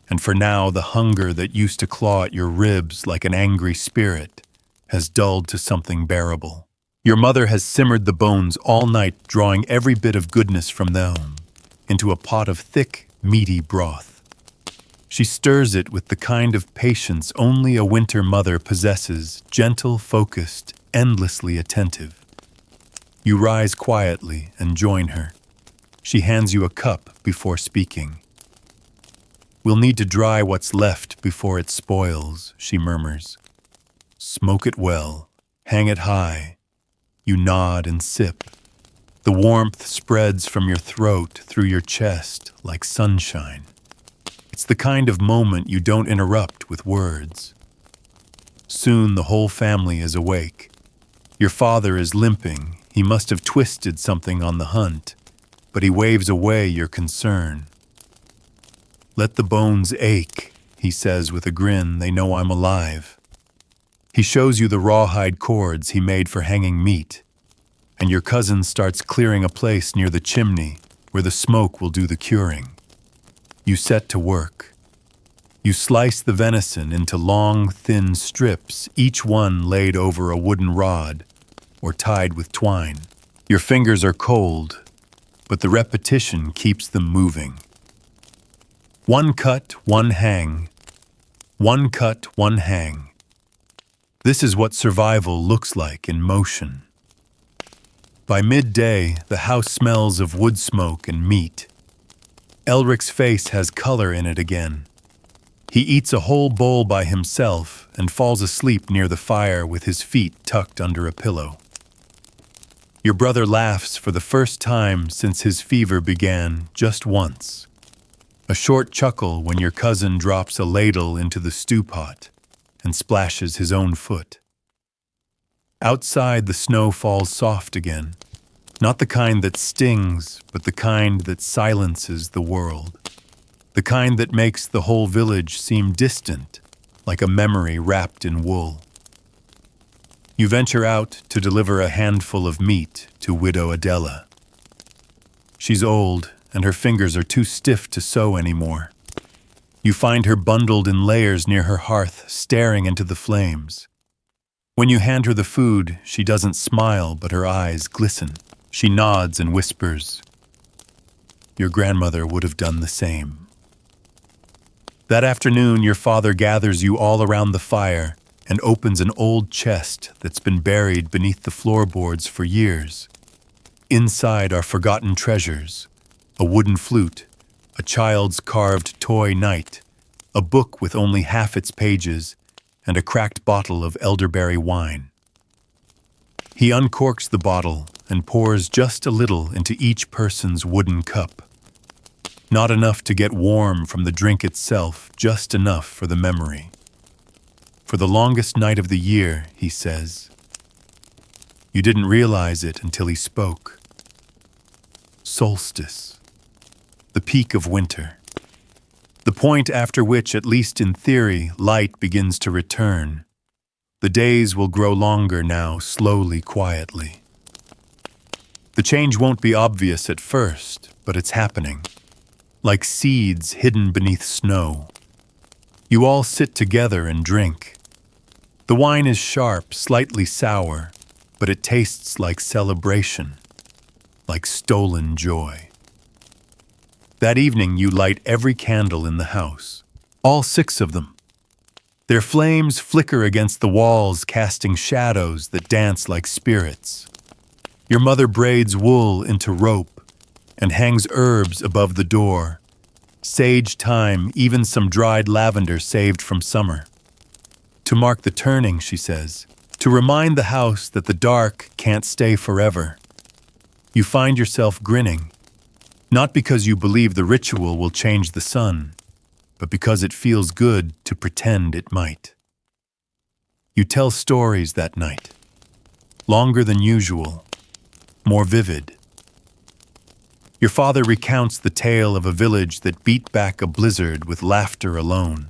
and for now the hunger that used to claw at your ribs like an angry spirit has dulled to something bearable. Your mother has simmered the bones all night, drawing every bit of goodness from them into a pot of thick, meaty broth. She stirs it with the kind of patience only a winter mother possesses, gentle, focused, endlessly attentive. You rise quietly and join her. She hands you a cup before speaking. "We'll need to dry what's left before it spoils," she murmurs. "Smoke it well. Hang it high." You nod and sip. The warmth spreads from your throat through your chest like sunshine. It's the kind of moment you don't interrupt with words. Soon the whole family is awake. Your father is limping. He must have twisted something on the hunt, but he waves away your concern. "Let the bones ache," he says with a grin. "They know I'm alive." He shows you the rawhide cords he made for hanging meat, and your cousin starts clearing a place near the chimney where the smoke will do the curing. You set to work. You slice the venison into long, thin strips, each one laid over a wooden rod or tied with twine. Your fingers are cold, but the repetition keeps them moving. One cut, one hang. One cut, one hang. This is what survival looks like in motion. By midday, the house smells of wood smoke and meat. Elric's face has color in it again. He eats a whole bowl by himself and falls asleep near the fire with his feet tucked under a pillow. Your brother laughs for the first time since his fever began, just once. A short chuckle when your cousin drops a ladle into the stew pot and splashes his own foot. Outside, the snow falls soft again, not the kind that stings, but the kind that silences the world, the kind that makes the whole village seem distant, like a memory wrapped in wool. You venture out to deliver a handful of meat to Widow Adela. She's old, and her fingers are too stiff to sew anymore. You find her bundled in layers near her hearth, staring into the flames. When you hand her the food, she doesn't smile, but her eyes glisten. She nods and whispers, "Your grandmother would have done the same." That afternoon, your father gathers you all around the fire and opens an old chest that's been buried beneath the floorboards for years. Inside are forgotten treasures: a wooden flute, a child's carved toy knight, a book with only half its pages, and a cracked bottle of elderberry wine. He uncorks the bottle and pours just a little into each person's wooden cup. Not enough to get warm from the drink itself, just enough for the memory. "For the longest night of the year," he says. You didn't realize it until he spoke. Solstice. The peak of winter. The point after which, at least in theory, light begins to return. The days will grow longer now, slowly, quietly. The change won't be obvious at first, but it's happening, like seeds hidden beneath snow. You all sit together and drink. The wine is sharp, slightly sour, but it tastes like celebration, like stolen joy. That evening, you light every candle in the house, all 6 of them. Their flames flicker against the walls, casting shadows that dance like spirits. Your mother braids wool into rope and hangs herbs above the door, sage, thyme, even some dried lavender saved from summer. To mark the turning, she says, to remind the house that the dark can't stay forever. You find yourself grinning. Not because you believe the ritual will change the sun, but because it feels good to pretend it might. You tell stories that night, longer than usual, more vivid. Your father recounts the tale of a village that beat back a blizzard with laughter alone.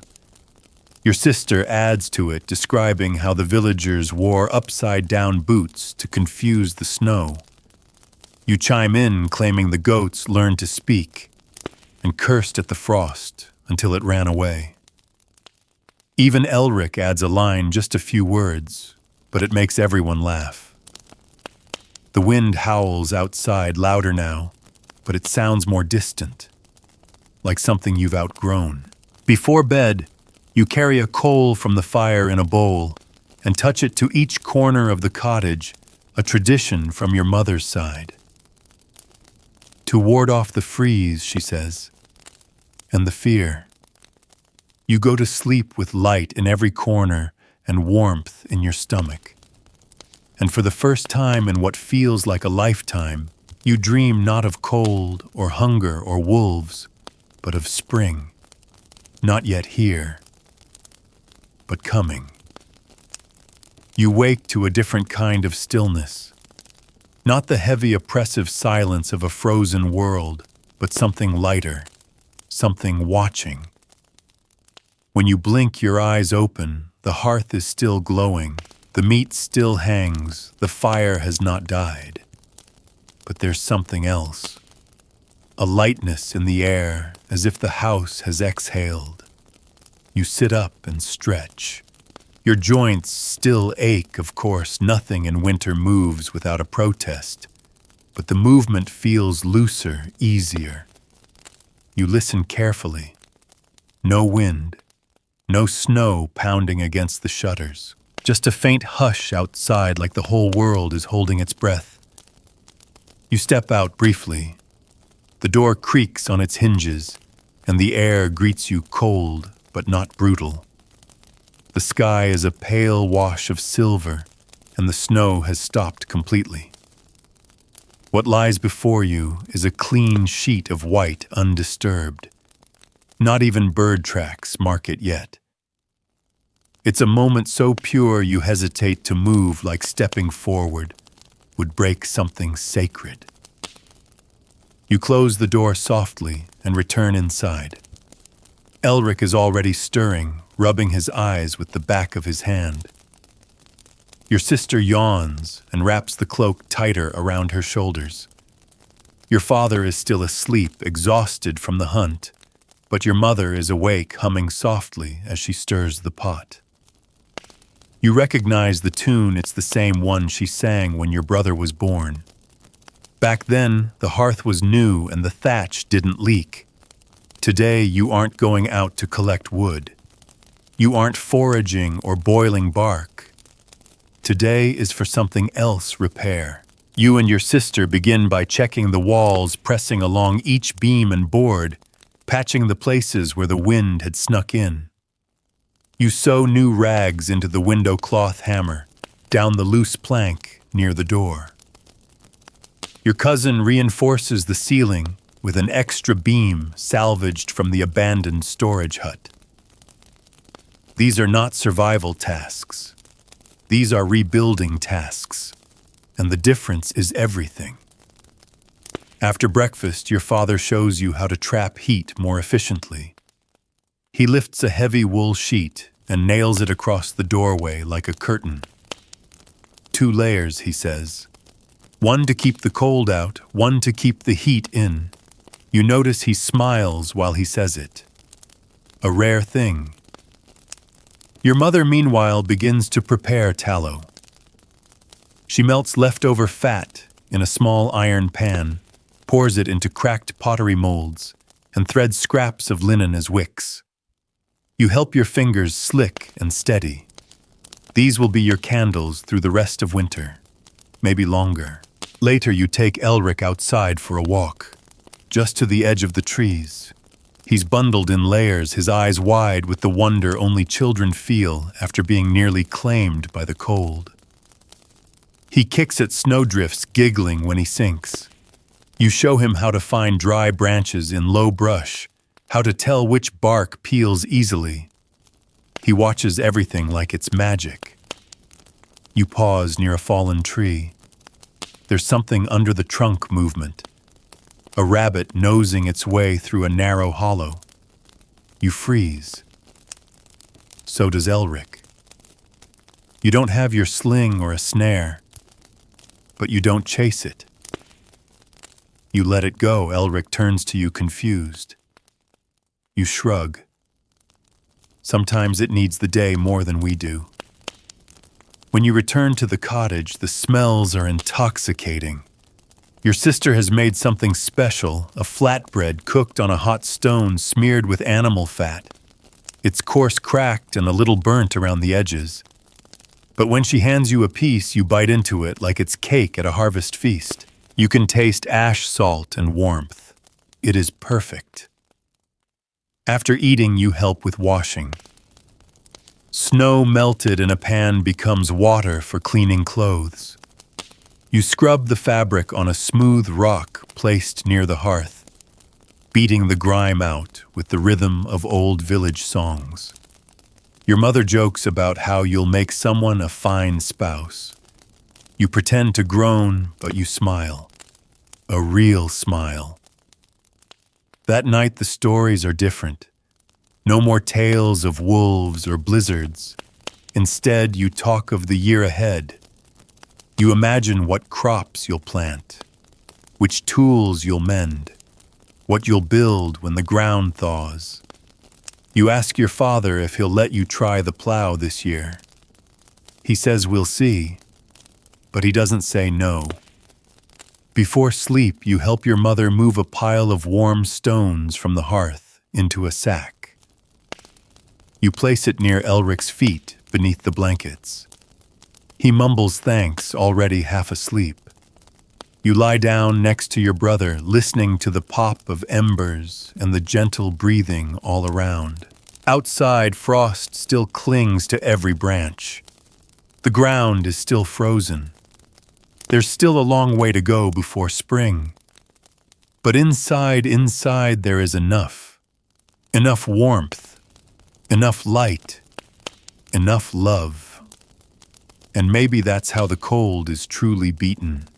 Your sister adds to it, describing how the villagers wore upside-down boots to confuse the snow. You chime in, claiming the goats learned to speak and cursed at the frost until it ran away. Even Elric adds a line, just a few words, but it makes everyone laugh. The wind howls outside louder now, but it sounds more distant, like something you've outgrown. Before bed, you carry a coal from the fire in a bowl and touch it to each corner of the cottage, a tradition from your mother's side. To ward off the freeze, she says, and the fear. You go to sleep with light in every corner and warmth in your stomach. And for the first time in what feels like a lifetime, you dream not of cold or hunger or wolves, but of spring. Not yet here, but coming. You wake to a different kind of stillness. Not the heavy, oppressive silence of a frozen world, but something lighter, something watching. When you blink your eyes open, the hearth is still glowing, the meat still hangs, the fire has not died. But there's something else. A lightness in the air, as if the house has exhaled. You sit up and stretch. Your joints still ache, of course, nothing in winter moves without a protest. But the movement feels looser, easier. You listen carefully. No wind. No snow pounding against the shutters. Just a faint hush outside like the whole world is holding its breath. You step out briefly. The door creaks on its hinges, and the air greets you cold but not brutal. The sky is a pale wash of silver, and the snow has stopped completely. What lies before you is a clean sheet of white undisturbed. Not even bird tracks mark it yet. It's a moment so pure you hesitate to move, like stepping forward would break something sacred. You close the door softly and return inside. Elric is already stirring, rubbing his eyes with the back of his hand. Your sister yawns and wraps the cloak tighter around her shoulders. Your father is still asleep, exhausted from the hunt, but your mother is awake, humming softly as she stirs the pot. You recognize the tune, it's the same one she sang when your brother was born. Back then, the hearth was new and the thatch didn't leak. Today, you aren't going out to collect wood. You aren't foraging or boiling bark. Today is for something else, repair. You and your sister begin by checking the walls, pressing along each beam and board, patching the places where the wind had snuck in. You sew new rags into the window cloth hammer, down the loose plank near the door. Your cousin reinforces the ceiling with an extra beam salvaged from the abandoned storage hut. These are not survival tasks. These are rebuilding tasks, and the difference is everything. After breakfast, your father shows you how to trap heat more efficiently. He lifts a heavy wool sheet and nails it across the doorway like a curtain. 2 layers, he says. One to keep the cold out, one to keep the heat in. You notice he smiles while he says it. A rare thing. Your mother, meanwhile, begins to prepare tallow. She melts leftover fat in a small iron pan, pours it into cracked pottery molds, and threads scraps of linen as wicks. You help your fingers slick and steady. These will be your candles through the rest of winter, maybe longer. Later, you take Elric outside for a walk, just to the edge of the trees. He's bundled in layers, his eyes wide with the wonder only children feel after being nearly claimed by the cold. He kicks at snowdrifts, giggling when he sinks. You show him how to find dry branches in low brush, how to tell which bark peels easily. He watches everything like it's magic. You pause near a fallen tree. There's something under the trunk movement. A rabbit nosing its way through a narrow hollow. You freeze. So does Elric. You don't have your sling or a snare, but you don't chase it. You let it go. Elric turns to you confused. You shrug. Sometimes it needs the day more than we do. When you return to the cottage, the smells are intoxicating. Your sister has made something special, a flatbread cooked on a hot stone smeared with animal fat. It's coarse cracked and a little burnt around the edges. But when she hands you a piece, you bite into it like it's cake at a harvest feast. You can taste ash salt and warmth. It is perfect. After eating, you help with washing. Snow melted in a pan becomes water for cleaning clothes. You scrub the fabric on a smooth rock placed near the hearth, beating the grime out with the rhythm of old village songs. Your mother jokes about how you'll make someone a fine spouse. You pretend to groan, but you smile. A real smile. That night the stories are different. No more tales of wolves or blizzards. Instead, you talk of the year ahead. You imagine what crops you'll plant, which tools you'll mend, what you'll build when the ground thaws. You ask your father if he'll let you try the plow this year. He says we'll see, but he doesn't say no. Before sleep, you help your mother move a pile of warm stones from the hearth into a sack. You place it near Elric's feet beneath the blankets. He mumbles thanks, already half asleep. You lie down next to your brother, listening to the pop of embers and the gentle breathing all around. Outside, frost still clings to every branch. The ground is still frozen. There's still a long way to go before spring. But inside there is enough. Enough warmth. Enough light. Enough love. And maybe that's how the cold is truly beaten.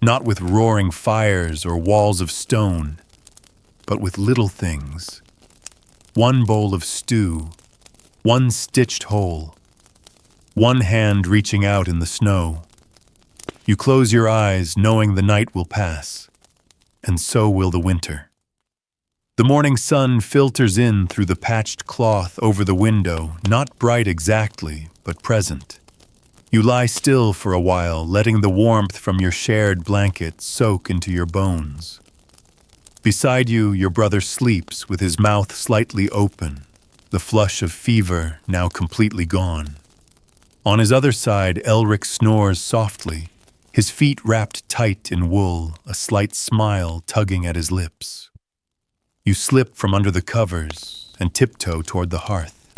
Not with roaring fires or walls of stone, but with little things. One bowl of stew, one stitched hole, one hand reaching out in the snow. You close your eyes knowing the night will pass, and so will the winter. The morning sun filters in through the patched cloth over the window, not bright exactly, but present. You lie still for a while, letting the warmth from your shared blanket soak into your bones. Beside you, your brother sleeps with his mouth slightly open, the flush of fever now completely gone. On his other side, Elric snores softly, his feet wrapped tight in wool, a slight smile tugging at his lips. You slip from under the covers and tiptoe toward the hearth.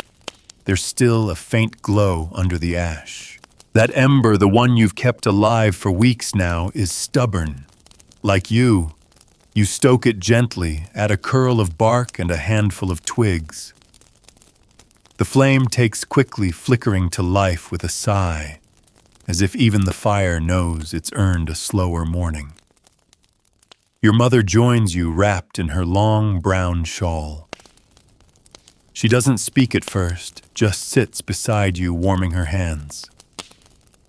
There's still a faint glow under the ash. That ember, the one you've kept alive for weeks now, is stubborn. Like you stoke it gently, add a curl of bark and a handful of twigs. The flame takes quickly, flickering to life with a sigh, as if even the fire knows it's earned a slower morning. Your mother joins you wrapped in her long brown shawl. She doesn't speak at first, just sits beside you warming her hands.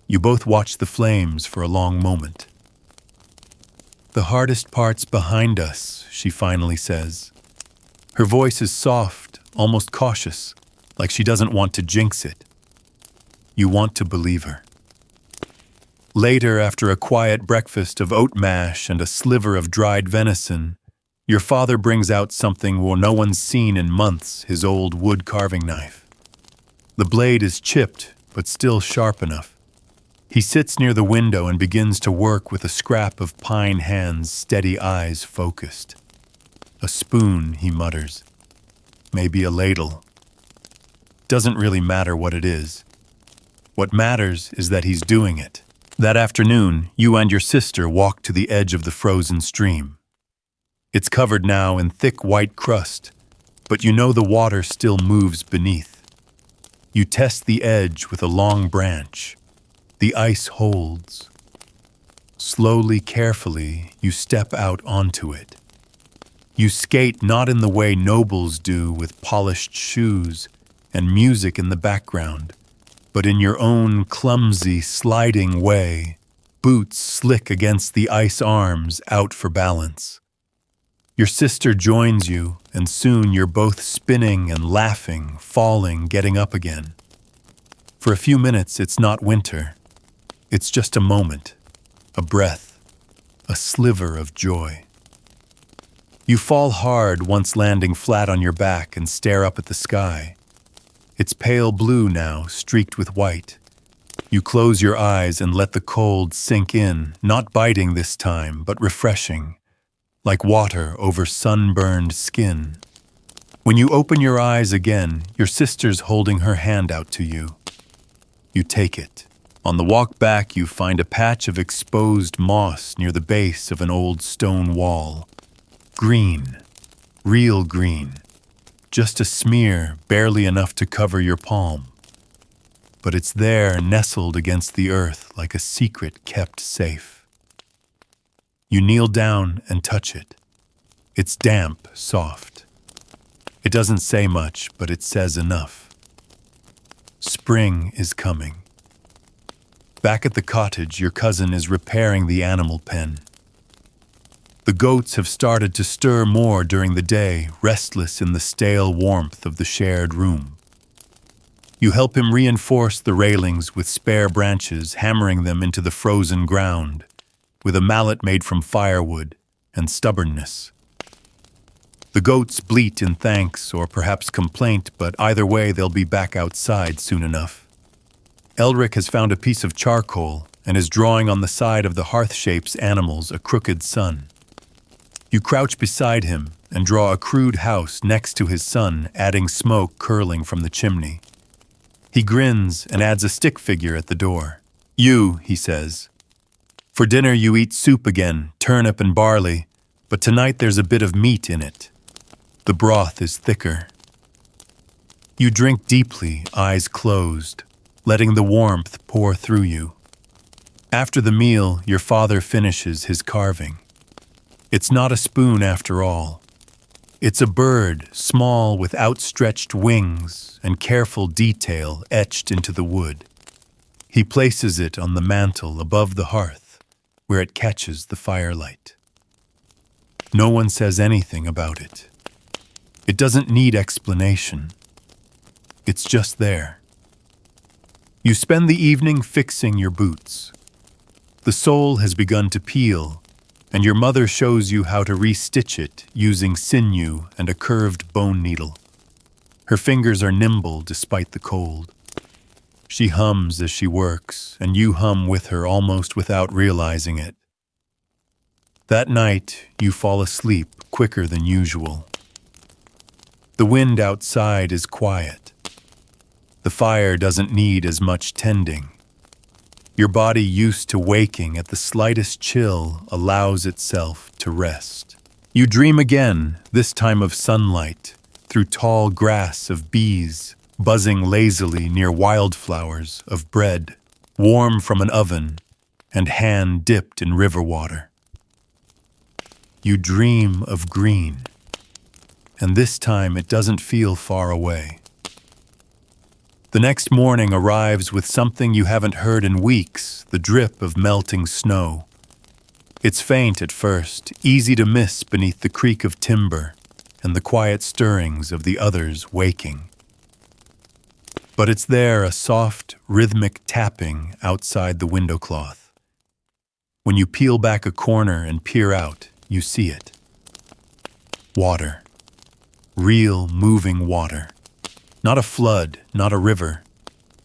You both watch the flames for a long moment. "The hardest part's behind us," she finally says. Her voice is soft, almost cautious, like she doesn't want to jinx it. You want to believe her. Later, after a quiet breakfast of oat mash and a sliver of dried venison, your father brings out something no one's seen in months, his old wood carving knife. The blade is chipped, but still sharp enough. He sits near the window and begins to work with a scrap of pine hands, steady eyes focused. "A spoon," he mutters. "Maybe a ladle. Doesn't really matter what it is. What matters is that he's doing it." That afternoon, you and your sister walk to the edge of the frozen stream. It's covered now in thick white crust, but you know the water still moves beneath. You test the edge with a long branch. The ice holds. Slowly, carefully, you step out onto it. You skate not in the way nobles do with polished shoes and music in the background, but in your own clumsy, sliding way, boots slick against the ice arms out for balance. Your sister joins you, and soon you're both spinning and laughing, falling, getting up again. For a few minutes, it's not winter. It's just a moment, a breath, a sliver of joy. You fall hard once landing flat on your back and stare up at the sky. It's pale blue now, streaked with white. You close your eyes and let the cold sink in, not biting this time, but refreshing, like water over sunburned skin. When you open your eyes again, your sister's holding her hand out to you. You take it. On the walk back, you find a patch of exposed moss near the base of an old stone wall. Green, real green, just a smear, barely enough to cover your palm. But it's there, nestled against the earth like a secret kept safe. You kneel down and touch it. It's damp, soft. It doesn't say much, but it says enough. Spring is coming. Back at the cottage, your cousin is repairing the animal pen. The goats have started to stir more during the day, restless in the stale warmth of the shared room. You help him reinforce the railings with spare branches, hammering them into the frozen ground, with a mallet made from firewood and stubbornness. The goats bleat in thanks or perhaps complaint, but either way they'll be back outside soon enough. Elric has found a piece of charcoal and is drawing on the side of the hearth-shaped animals a crooked sun. You crouch beside him and draw a crude house next to his son, adding smoke curling from the chimney. He grins and adds a stick figure at the door. "You," he says. "For dinner you eat soup again, turnip and barley, but tonight there's a bit of meat in it. The broth is thicker." You drink deeply, eyes closed, letting the warmth pour through you. After the meal, your father finishes his carving. It's not a spoon after all. It's a bird, small with outstretched wings and careful detail etched into the wood. He places it on the mantel above the hearth, where it catches the firelight. No one says anything about it. It doesn't need explanation. It's just there. You spend the evening fixing your boots. The sole has begun to peel, and your mother shows you how to re-stitch it using sinew and a curved bone needle. Her fingers are nimble despite the cold. She hums as she works, and you hum with her almost without realizing it. That night, you fall asleep quicker than usual. The wind outside is quiet. The fire doesn't need as much tending. Your body, used to waking at the slightest chill, allows itself to rest. You dream again, this time of sunlight, through tall grass, of bees, buzzing lazily near wildflowers, of bread, warm from an oven, and hand dipped in river water. You dream of green, and this time it doesn't feel far away. The next morning arrives with something you haven't heard in weeks, the drip of melting snow. It's faint at first, easy to miss beneath the creak of timber and the quiet stirrings of the others waking. But it's there, a soft, rhythmic tapping outside the window cloth. When you peel back a corner and peer out, you see it. Water. Real, moving water. Not a flood, not a river.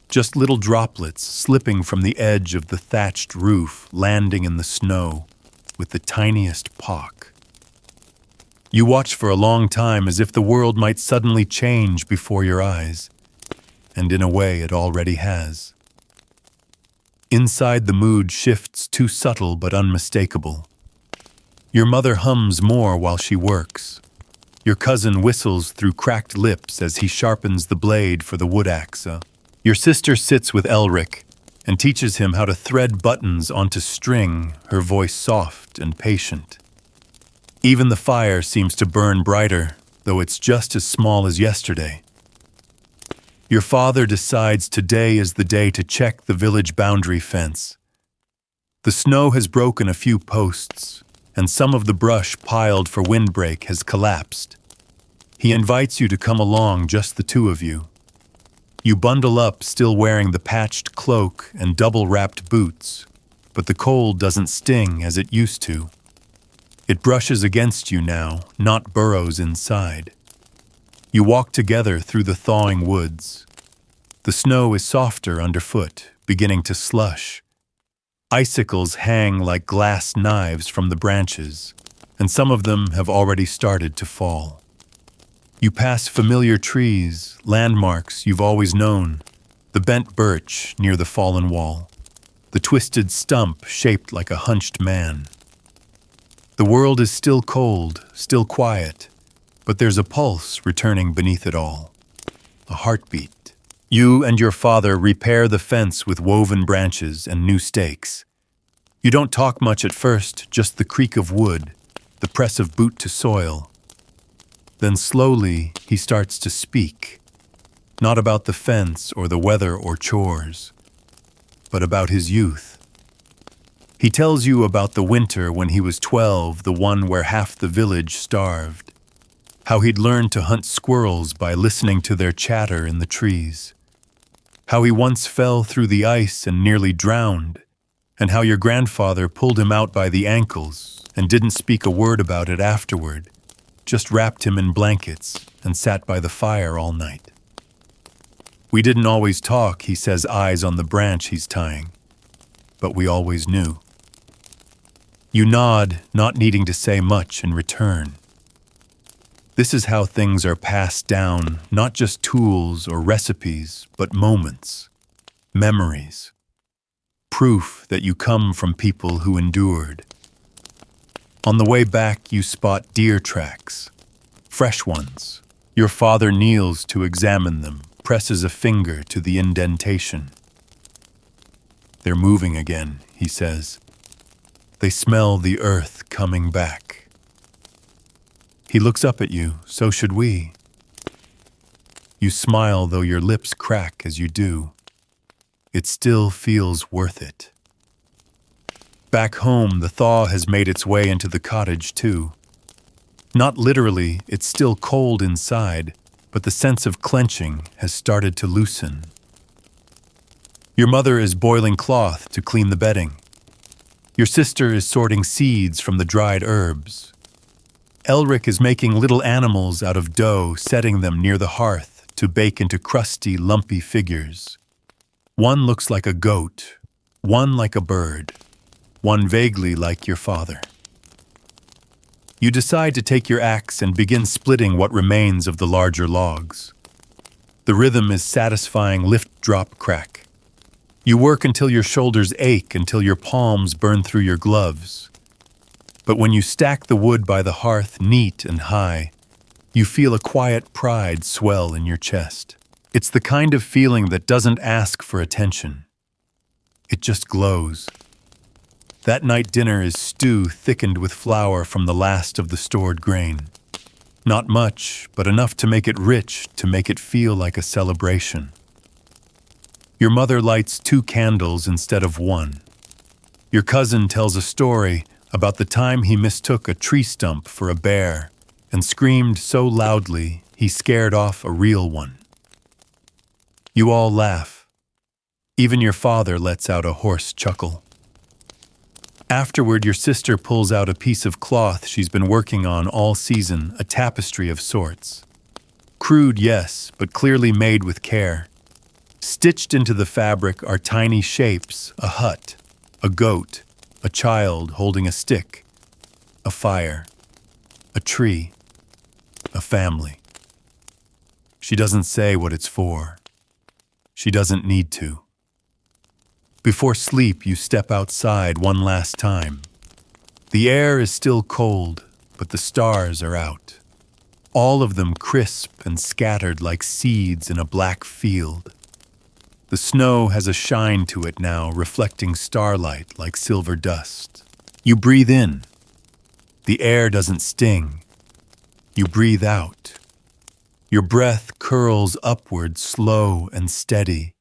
Just little droplets slipping from the edge of the thatched roof, landing in the snow with the tiniest pock. You watch for a long time as if the world might suddenly change before your eyes, and in a way it already has. Inside, the mood shifts, too subtle but unmistakable. Your mother hums more while she works. Your cousin whistles through cracked lips as he sharpens the blade for the wood axe. Your sister sits with Elric and teaches him how to thread buttons onto string, her voice soft and patient. Even the fire seems to burn brighter, though it's just as small as yesterday. Your father decides today is the day to check the village boundary fence. The snow has broken a few posts, and some of the brush piled for windbreak has collapsed. He invites you to come along, just the two of you. You bundle up, still wearing the patched cloak and double-wrapped boots, but the cold doesn't sting as it used to. It brushes against you now, not burrows inside. You walk together through the thawing woods. The snow is softer underfoot, beginning to slush. Icicles hang like glass knives from the branches, and some of them have already started to fall. You pass familiar trees, landmarks you've always known, the bent birch near the fallen wall, the twisted stump shaped like a hunched man. The world is still cold, still quiet, but there's a pulse returning beneath it all, a heartbeat. You and your father repair the fence with woven branches and new stakes. You don't talk much at first, just the creak of wood, the press of boot to soil. Then slowly he starts to speak, not about the fence or the weather or chores, but about his youth. He tells you about the winter when he was 12, the one where half the village starved, how he'd learned to hunt squirrels by listening to their chatter in the trees, how he once fell through the ice and nearly drowned, and how your grandfather pulled him out by the ankles and didn't speak a word about it afterward, just wrapped him in blankets and sat by the fire all night. We didn't always talk, he says, eyes on the branch he's tying, but we always knew. You nod, not needing to say much in return. This is how things are passed down, not just tools or recipes, but moments, memories, proof that you come from people who endured. On the way back, you spot deer tracks, fresh ones. Your father kneels to examine them, presses a finger to the indentation. They're moving again, he says. They smell the earth coming back. He looks up at you, so should we. You smile, though your lips crack as you do. It still feels worth it. Back home, the thaw has made its way into the cottage, too. Not literally, it's still cold inside, but the sense of clenching has started to loosen. Your mother is boiling cloth to clean the bedding. Your sister is sorting seeds from the dried herbs. Elric is making little animals out of dough, setting them near the hearth to bake into crusty, lumpy figures. One looks like a goat, one like a bird, one vaguely like your father. You decide to take your axe and begin splitting what remains of the larger logs. The rhythm is satisfying lift, drop, crack. You work until your shoulders ache, until your palms burn through your gloves. But when you stack the wood by the hearth neat and high, you feel a quiet pride swell in your chest. It's the kind of feeling that doesn't ask for attention. It just glows. That night dinner is stew thickened with flour from the last of the stored grain. Not much, but enough to make it rich, to make it feel like a celebration. Your mother lights 2 candles instead of 1. Your cousin tells a story about the time he mistook a tree stump for a bear and screamed so loudly he scared off a real one. You all laugh. Even your father lets out a hoarse chuckle. Afterward, your sister pulls out a piece of cloth she's been working on all season, a tapestry of sorts. Crude, yes, but clearly made with care. Stitched into the fabric are tiny shapes, a hut, a goat, a child holding a stick, a fire, a tree, a family. She doesn't say what it's for. She doesn't need to. Before sleep, you step outside one last time. The air is still cold, but the stars are out. All of them crisp and scattered like seeds in a black field. The snow has a shine to it now, reflecting starlight like silver dust. You breathe in. The air doesn't sting. You breathe out. Your breath curls upward, slow and steady.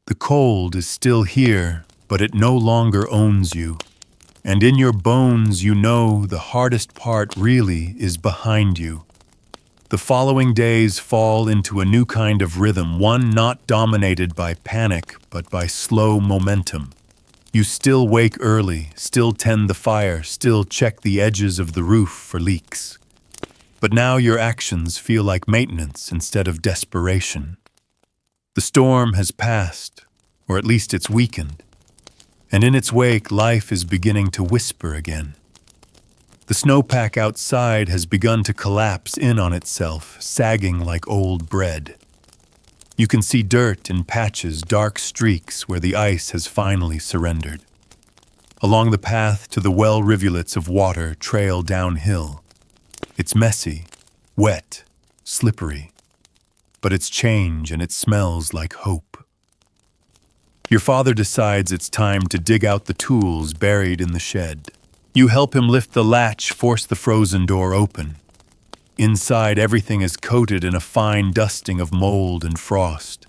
The cold is still here, but it no longer owns you. And in your bones you know the hardest part really is behind you. The following days fall into a new kind of rhythm, one not dominated by panic, but by slow momentum. You still wake early, still tend the fire, still check the edges of the roof for leaks. But now your actions feel like maintenance instead of desperation. The storm has passed. or at least it's weakened. And in its wake, life is beginning to whisper again. The snowpack outside has begun to collapse in on itself, sagging like old bread. You can see dirt in patches, dark streaks where the ice has finally surrendered. Along the path to the well rivulets of water trail downhill. It's messy, wet, slippery, but it's change and it smells like hope. Your father decides it's time to dig out the tools buried in the shed. You help him lift the latch, force the frozen door open. Inside, everything is coated in a fine dusting of mold and frost.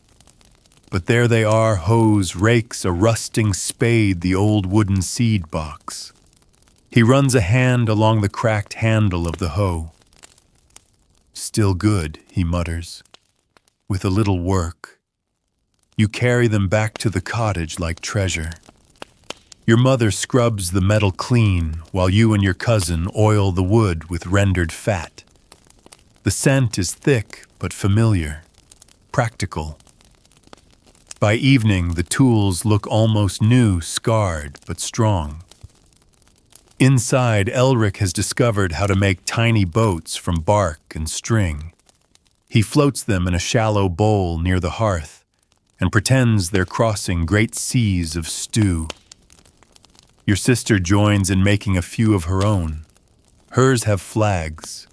But there they are, hoes, rakes, a rusting spade, the old wooden seed box. He runs a hand along the cracked handle of the hoe. "Still good," he mutters. "With a little work." You carry them back to the cottage like treasure. Your mother scrubs the metal clean while you and your cousin oil the wood with rendered fat. The scent is thick but familiar, practical. By evening, the tools look almost new, scarred but strong. Inside, Elric has discovered how to make tiny boats from bark and string. He floats them in a shallow bowl near the hearth and pretends they're crossing great seas of stew. Your sister joins in making a few of her own. Hers have flags.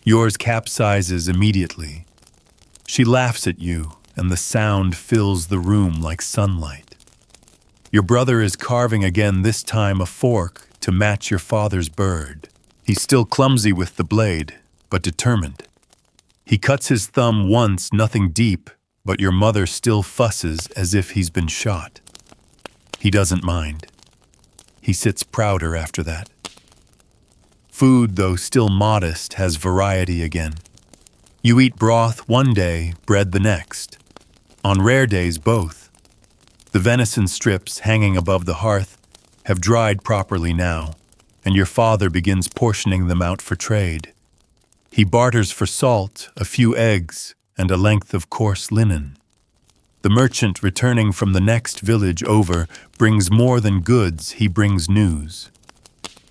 Yours capsizes immediately. She laughs at you, and the sound fills the room like sunlight. Your brother is carving again, this time a fork to match your father's bird. He's still clumsy with the blade, but determined. He cuts his thumb once, nothing deep, but your mother still fusses as if he's been shot. He doesn't mind. He sits prouder after that. Food, though still modest, has variety again. You eat broth one day, bread the next. On rare days, both. The venison strips hanging above the hearth have dried properly now, and your father begins portioning them out for trade. He barters for salt, a few eggs, and a length of coarse linen. The merchant returning from the next village over brings more than goods, he brings news.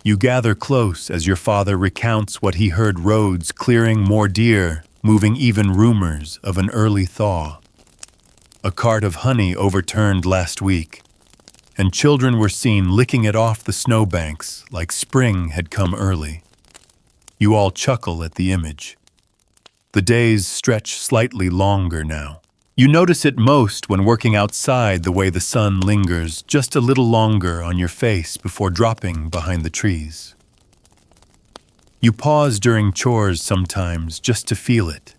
You gather close as your father recounts what he heard: roads clearing, more deer, moving, even rumors of an early thaw. A cart of honey overturned last week, and children were seen licking it off the snowbanks like spring had come early. You all chuckle at the image. The days stretch slightly longer now. You notice it most when working outside, the way the sun lingers just a little longer on your face before dropping behind the trees. You pause during chores sometimes just to feel it.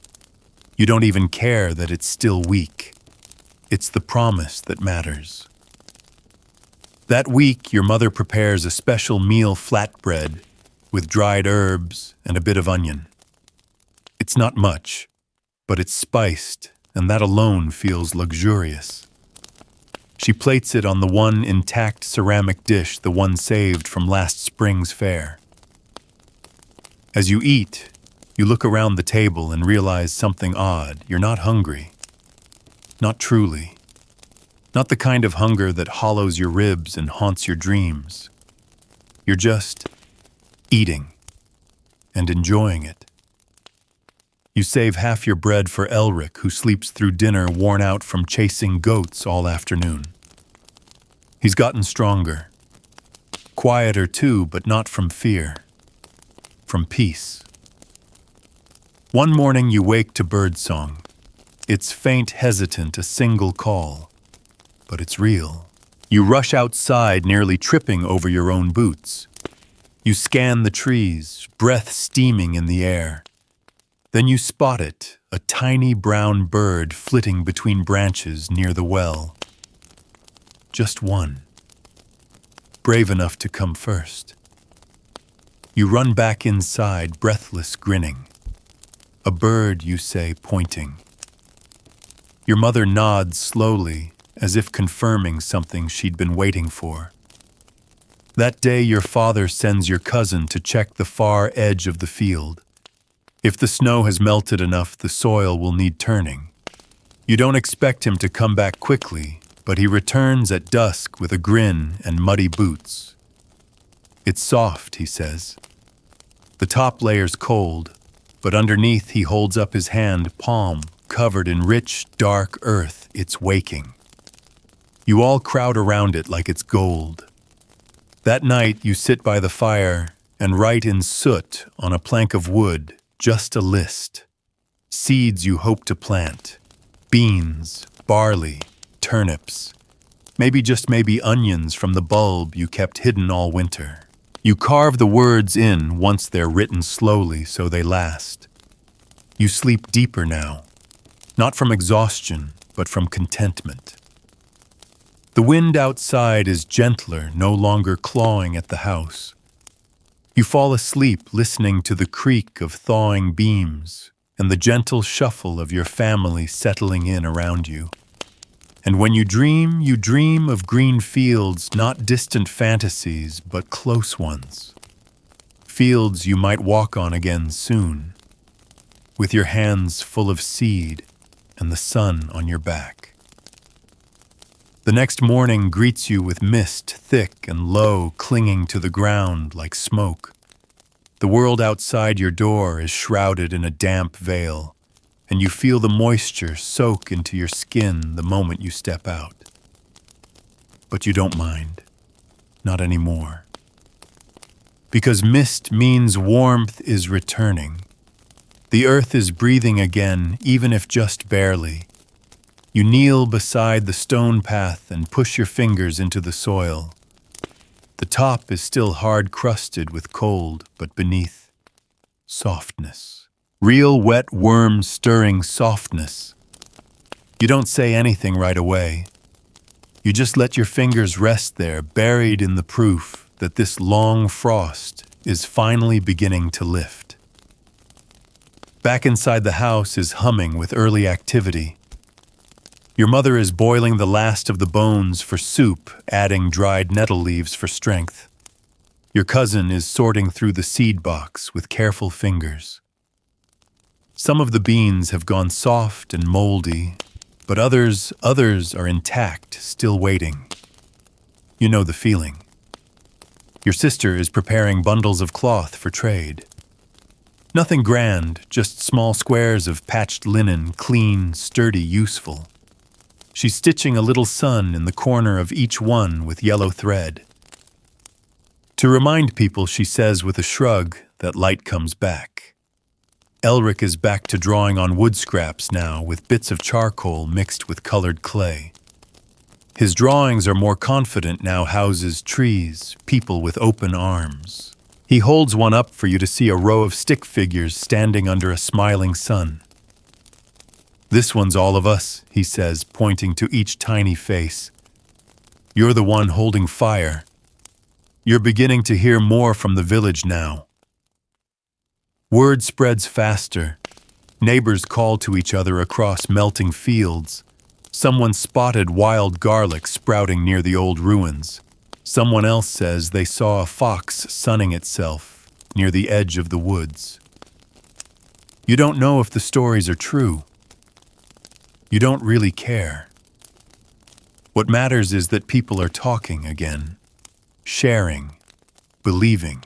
You don't even care that it's still weak. It's the promise that matters. That week, your mother prepares a special meal flatbread with dried herbs and a bit of onion. It's not much, but it's spiced, and that alone feels luxurious. She plates it on the one intact ceramic dish, the one saved from last spring's fare. As you eat, you look around the table and realize something odd. You're not hungry. Not truly. Not the kind of hunger that hollows your ribs and haunts your dreams. You're just eating and enjoying it. You save half your bread for Elric, who sleeps through dinner worn out from chasing goats all afternoon. He's gotten stronger. Quieter too, but not from fear. From peace. One morning you wake to birdsong. It's faint, hesitant, a single call. But it's real. You rush outside, nearly tripping over your own boots. You scan the trees, breath steaming in the air. Then you spot it, a tiny brown bird flitting between branches near the well. Just one. Brave enough to come first. You run back inside, breathless, grinning. A bird, you say, pointing. Your mother nods slowly, as if confirming something she'd been waiting for. That day your father sends your cousin to check the far edge of the field. If the snow has melted enough, the soil will need turning. You don't expect him to come back quickly, but he returns at dusk with a grin and muddy boots. It's soft, he says. The top layer's cold, but underneath he holds up his hand, palm, covered in rich, dark earth. It's waking. You all crowd around it like it's gold. That night you sit by the fire and write in soot on a plank of wood just a list. Seeds you hope to plant. Beans, barley, turnips. Maybe onions from the bulb you kept hidden all winter. You carve the words in once they're written slowly so they last. You sleep deeper now, not from exhaustion, but from contentment. The wind outside is gentler, no longer clawing at the house. You fall asleep listening to the creak of thawing beams and the gentle shuffle of your family settling in around you. And when you dream of green fields, not distant fantasies, but close ones. Fields you might walk on again soon, with your hands full of seed and the sun on your back. The next morning greets you with mist, thick and low, clinging to the ground like smoke. The world outside your door is shrouded in a damp veil, and you feel the moisture soak into your skin the moment you step out. But you don't mind. Not anymore. Because mist means warmth is returning. The earth is breathing again, even if just barely. You kneel beside the stone path and push your fingers into the soil. The top is still hard-crusted with cold, but beneath, softness. Real wet worm-stirring softness. You don't say anything right away. You just let your fingers rest there, buried in the proof that this long frost is finally beginning to lift. Back inside the house is humming with early activity. Your mother is boiling the last of the bones for soup, adding dried nettle leaves for strength. Your cousin is sorting through the seed box with careful fingers. Some of the beans have gone soft and moldy, but others are intact, still waiting. You know the feeling. Your sister is preparing bundles of cloth for trade. Nothing grand, just small squares of patched linen, clean, sturdy, useful. She's stitching a little sun in the corner of each one with yellow thread. To remind people, she says with a shrug that light comes back. Elric is back to drawing on wood scraps now with bits of charcoal mixed with colored clay. His drawings are more confident now, houses, trees, people with open arms. He holds one up for you to see a row of stick figures standing under a smiling sun. This one's all of us, he says, pointing to each tiny face. You're the one holding fire. You're beginning to hear more from the village now. Word spreads faster. Neighbors call to each other across melting fields. Someone spotted wild garlic sprouting near the old ruins. Someone else says they saw a fox sunning itself near the edge of the woods. You don't know if the stories are true. You don't really care. What matters is that people are talking again, sharing, believing.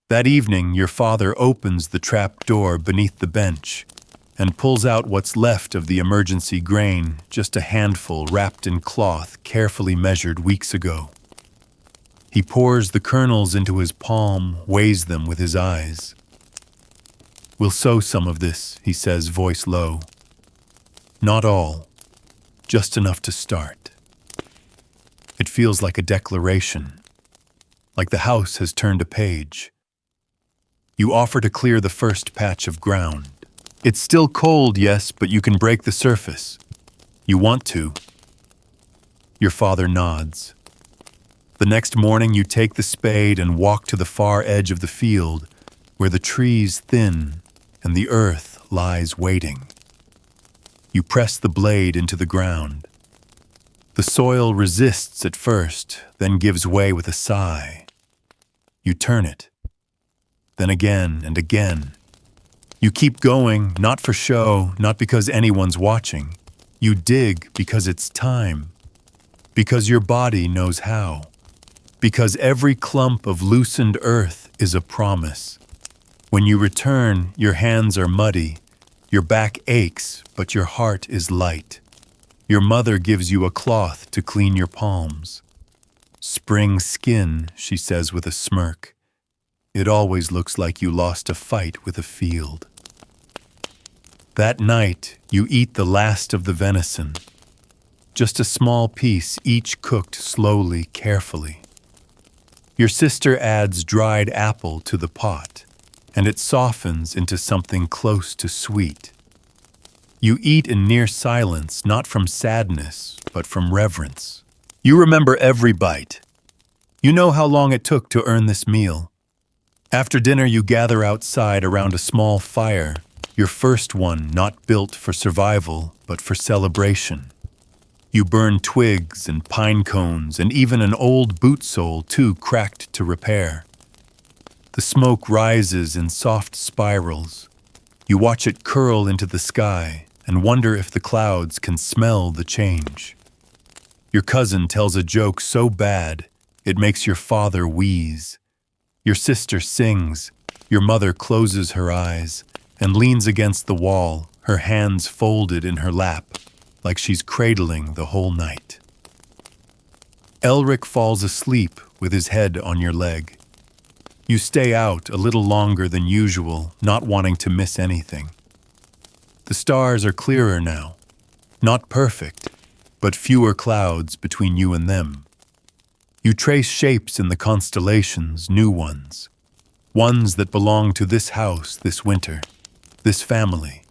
That evening, your father opens the trap door beneath the bench and pulls out what's left of the emergency grain, just a handful wrapped in cloth carefully measured weeks ago. He pours the kernels into his palm, weighs them with his eyes. We'll sow some of this, he says, voice low. Not all, just enough to start. It feels like a declaration, like the house has turned a page. You offer to clear the first patch of ground. It's still cold, yes, but you can break the surface. You want to. Your father nods. The next morning you take the spade and walk to the far edge of the field, where the trees thin and the earth lies waiting. You press the blade into the ground. The soil resists at first, then gives way with a sigh. You turn it. Then again and again. You keep going, not for show, not because anyone's watching. You dig because it's time, because your body knows how, because every clump of loosened earth is a promise. When you return, your hands are muddy, your back aches, but your heart is light. Your mother gives you a cloth to clean your palms. Spring skin, she says with a smirk. It always looks like you lost a fight with a field. That night, you eat the last of the venison. Just a small piece, each cooked slowly, carefully. Your sister adds dried apple to the pot, and it softens into something close to sweet. You eat in near silence, not from sadness, but from reverence. You remember every bite. You know how long it took to earn this meal. After dinner, you gather outside around a small fire, your first one not built for survival, but for celebration. You burn twigs and pine cones and even an old boot sole too cracked to repair. The smoke rises in soft spirals. You watch it curl into the sky and wonder if the clouds can smell the change. Your cousin tells a joke so bad it makes your father wheeze. Your sister sings. Your mother closes her eyes and leans against the wall, her hands folded in her lap, like she's cradling the whole night. Elric falls asleep with his head on your leg. You stay out a little longer than usual, not wanting to miss anything. The stars are clearer now. Not perfect, but fewer clouds between you and them. You trace shapes in the constellations, new ones. Ones that belong to this house this winter, this family.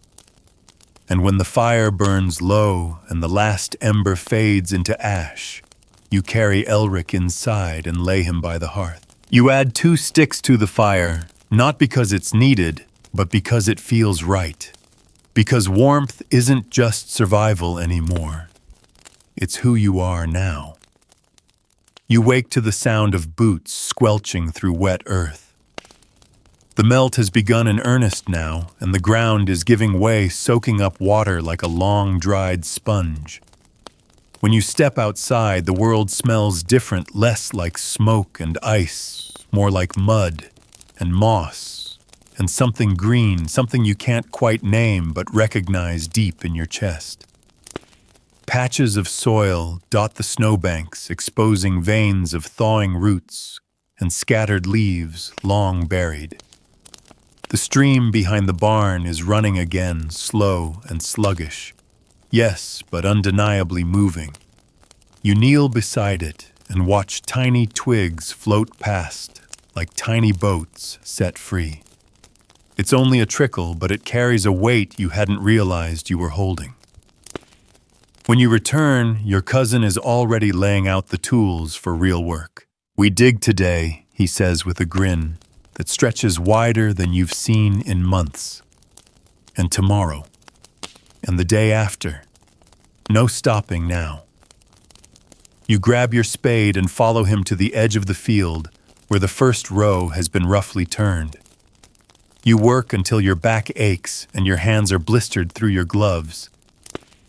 And when the fire burns low and the last ember fades into ash, you carry Elric inside and lay him by the hearth. You add 2 sticks to the fire, not because it's needed, but because it feels right. Because warmth isn't just survival anymore. It's who you are now. You wake to the sound of boots squelching through wet earth. The melt has begun in earnest now, and the ground is giving way, soaking up water like a long, dried sponge. When you step outside, the world smells different, less like smoke and ice, more like mud and moss, and something green, something you can't quite name but recognize deep in your chest. Patches of soil dot the snowbanks, exposing veins of thawing roots and scattered leaves long buried. The stream behind the barn is running again, slow and sluggish. Yes, but undeniably moving. You kneel beside it and watch tiny twigs float past, like tiny boats set free. It's only a trickle, but it carries a weight you hadn't realized you were holding. When you return, your cousin is already laying out the tools for real work. "We dig today," he says with a grin that stretches wider than you've seen in months. And tomorrow. And the day after. No stopping now. You grab your spade and follow him to the edge of the field where the first row has been roughly turned. You work until your back aches and your hands are blistered through your gloves.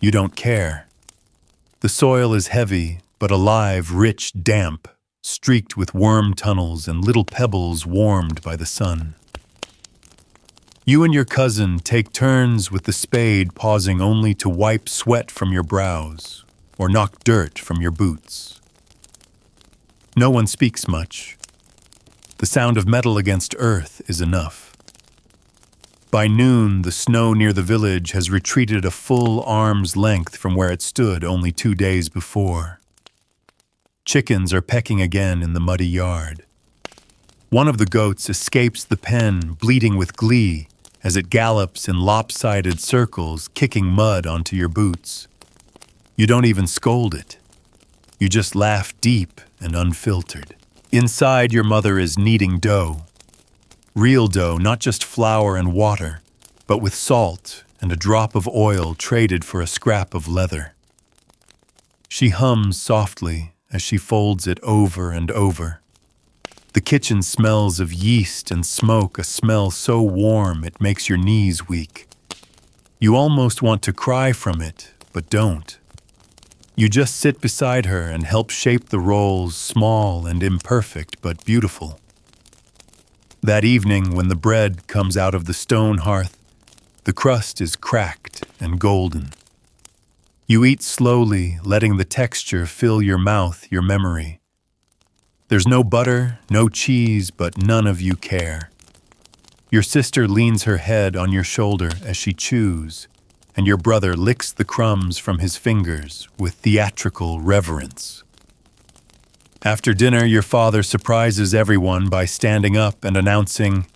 You don't care. The soil is heavy, but alive, rich, damp, streaked with worm tunnels and little pebbles warmed by the sun. You and your cousin take turns with the spade, pausing only to wipe sweat from your brows or knock dirt from your boots. No one speaks much. The sound of metal against earth is enough. By noon, the snow near the village has retreated a full arm's length from where it stood only 2 days before. Chickens are pecking again in the muddy yard. One of the goats escapes the pen, bleating with glee, as it gallops in lopsided circles, kicking mud onto your boots. You don't even scold it. You just laugh deep and unfiltered. Inside, your mother is kneading dough. Real dough, not just flour and water, but with salt and a drop of oil traded for a scrap of leather. She hums softly as she folds it over and over. The kitchen smells of yeast and smoke, a smell so warm it makes your knees weak. You almost want to cry from it, but don't. You just sit beside her and help shape the rolls, small and imperfect but beautiful. That evening, when the bread comes out of the stone hearth, the crust is cracked and golden. You eat slowly, letting the texture fill your mouth, your memory. There's no butter, no cheese, but none of you care. Your sister leans her head on your shoulder as she chews, and your brother licks the crumbs from his fingers with theatrical reverence. After dinner, your father surprises everyone by standing up and announcing,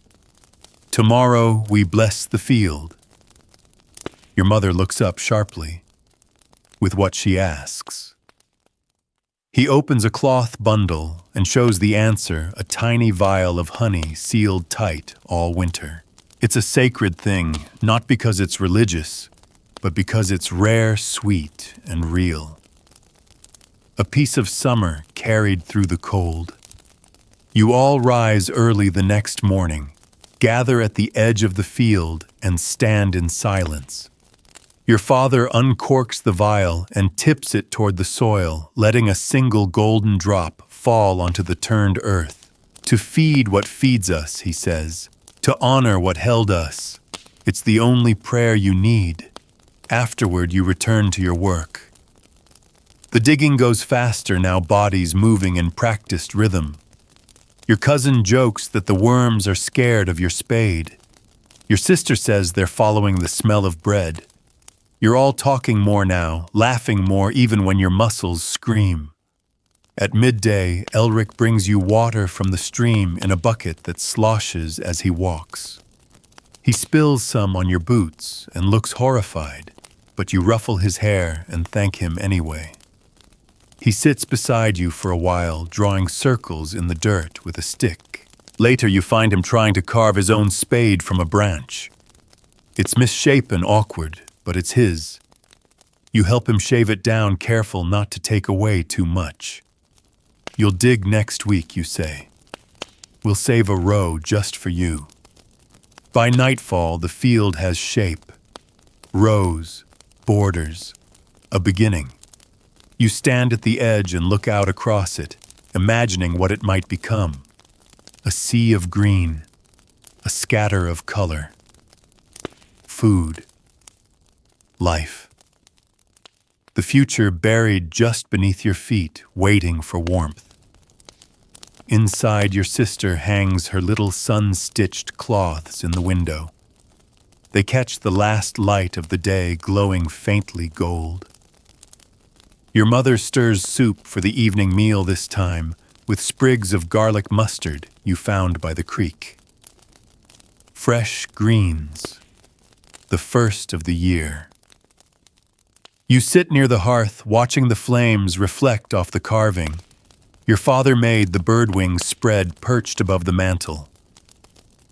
"Tomorrow we bless the field." Your mother looks up sharply with what she asks. He opens a cloth bundle and shows the answer, a tiny vial of honey sealed tight all winter. It's a sacred thing, not because it's religious, but because it's rare, sweet, and real. A piece of summer carried through the cold. You all rise early the next morning, gather at the edge of the field, and stand in silence. Your father uncorks the vial and tips it toward the soil, letting a single golden drop fall onto the turned earth. "To feed what feeds us," he says, "to honor what held us. It's the only prayer you need." Afterward, you return to your work. The digging goes faster now, bodies moving in practiced rhythm. Your cousin jokes that the worms are scared of your spade. Your sister says they're following the smell of bread. You're all talking more now, laughing more even when your muscles scream. At midday, Elric brings you water from the stream in a bucket that sloshes as he walks. He spills some on your boots and looks horrified, but you ruffle his hair and thank him anyway. He sits beside you for a while, drawing circles in the dirt with a stick. Later, you find him trying to carve his own spade from a branch. It's misshapen, awkward, but it's his. You help him shave it down, careful not to take away too much. "You'll dig next week," you say. "We'll save a row just for you." By nightfall, the field has shape. Rows, borders, a beginning. You stand at the edge and look out across it, imagining what it might become. A sea of green, a scatter of color. Food. Life. The future buried just beneath your feet, waiting for warmth. Inside, your sister hangs her little sun-stitched cloths in the window. They catch the last light of the day glowing faintly gold. Your mother stirs soup for the evening meal this time, with sprigs of garlic mustard you found by the creek. Fresh greens. The first of the year. You sit near the hearth, watching the flames reflect off the carving. Your father made the birdwing spread perched above the mantel.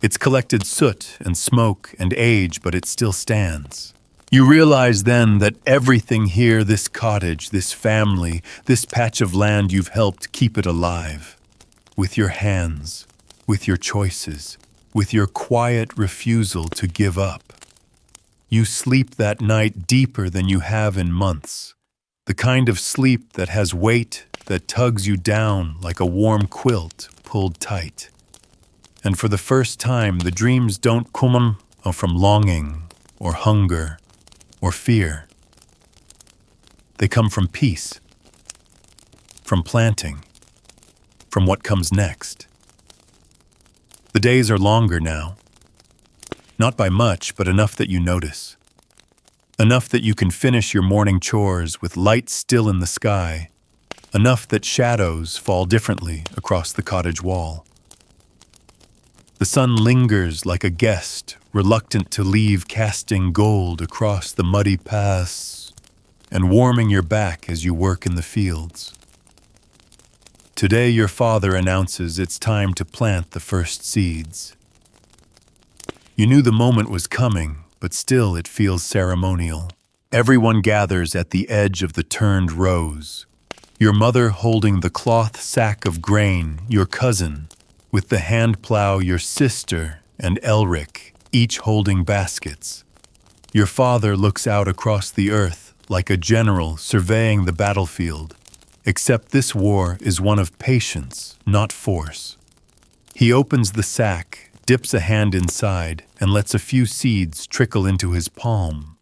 It's collected soot and smoke and age, but it still stands. You realize then that everything here, this cottage, this family, this patch of land, you've helped keep it alive. With your hands, with your choices, with your quiet refusal to give up. You sleep that night deeper than you have in months. The kind of sleep that has weight that tugs you down like a warm quilt pulled tight. And for the first time, the dreams don't come from longing or hunger or fear. They come from peace, from planting, from what comes next. The days are longer now. Not by much, but enough that you notice. Enough that you can finish your morning chores with light still in the sky. Enough that shadows fall differently across the cottage wall. The sun lingers like a guest, reluctant to leave, casting gold across the muddy paths and warming your back as you work in the fields. Today your father announces it's time to plant the first seeds. You knew the moment was coming, but still it feels ceremonial. Everyone gathers at the edge of the turned rows. Your mother holding the cloth sack of grain, your cousin, with the hand plow, your sister and Elric, each holding baskets. Your father looks out across the earth, like a general surveying the battlefield, except this war is one of patience, not force. He opens the sack, dips a hand inside, and lets a few seeds trickle into his palm.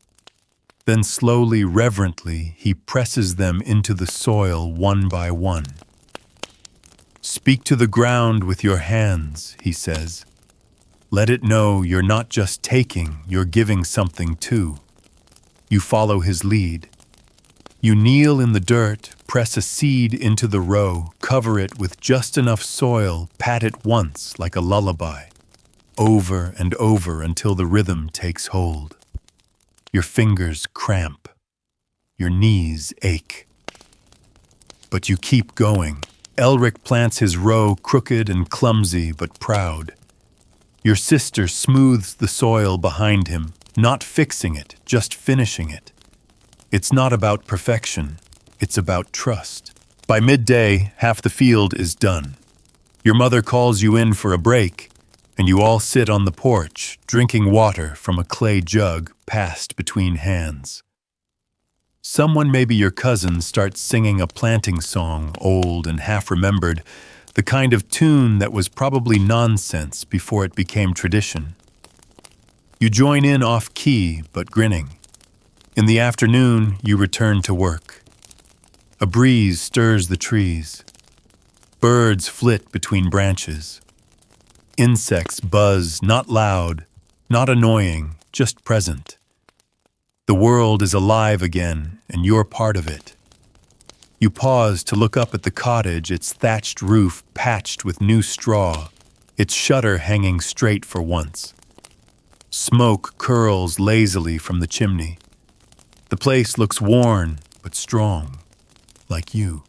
Then slowly, reverently, he presses them into the soil one by one. "Speak to the ground with your hands," he says. "Let it know you're not just taking, you're giving something too." You follow his lead. You kneel in the dirt, press a seed into the row, cover it with just enough soil, pat it once like a lullaby, over and over until the rhythm takes hold. Your fingers cramp. Your knees ache. But you keep going. Elric plants his row crooked and clumsy but proud. Your sister smooths the soil behind him, not fixing it, just finishing it. It's not about perfection, it's about trust. By midday, half the field is done. Your mother calls you in for a break, and you all sit on the porch, drinking water from a clay jug passed between hands. Someone, maybe your cousin, starts singing a planting song, old and half-remembered, the kind of tune that was probably nonsense before it became tradition. You join in off-key, but grinning. In the afternoon, you return to work. A breeze stirs the trees. Birds flit between branches. Insects buzz, not loud, not annoying, just present. The world is alive again, and you're part of it. You pause to look up at the cottage, its thatched roof patched with new straw, its shutter hanging straight for once. Smoke curls lazily from the chimney. The place looks worn but strong, like you.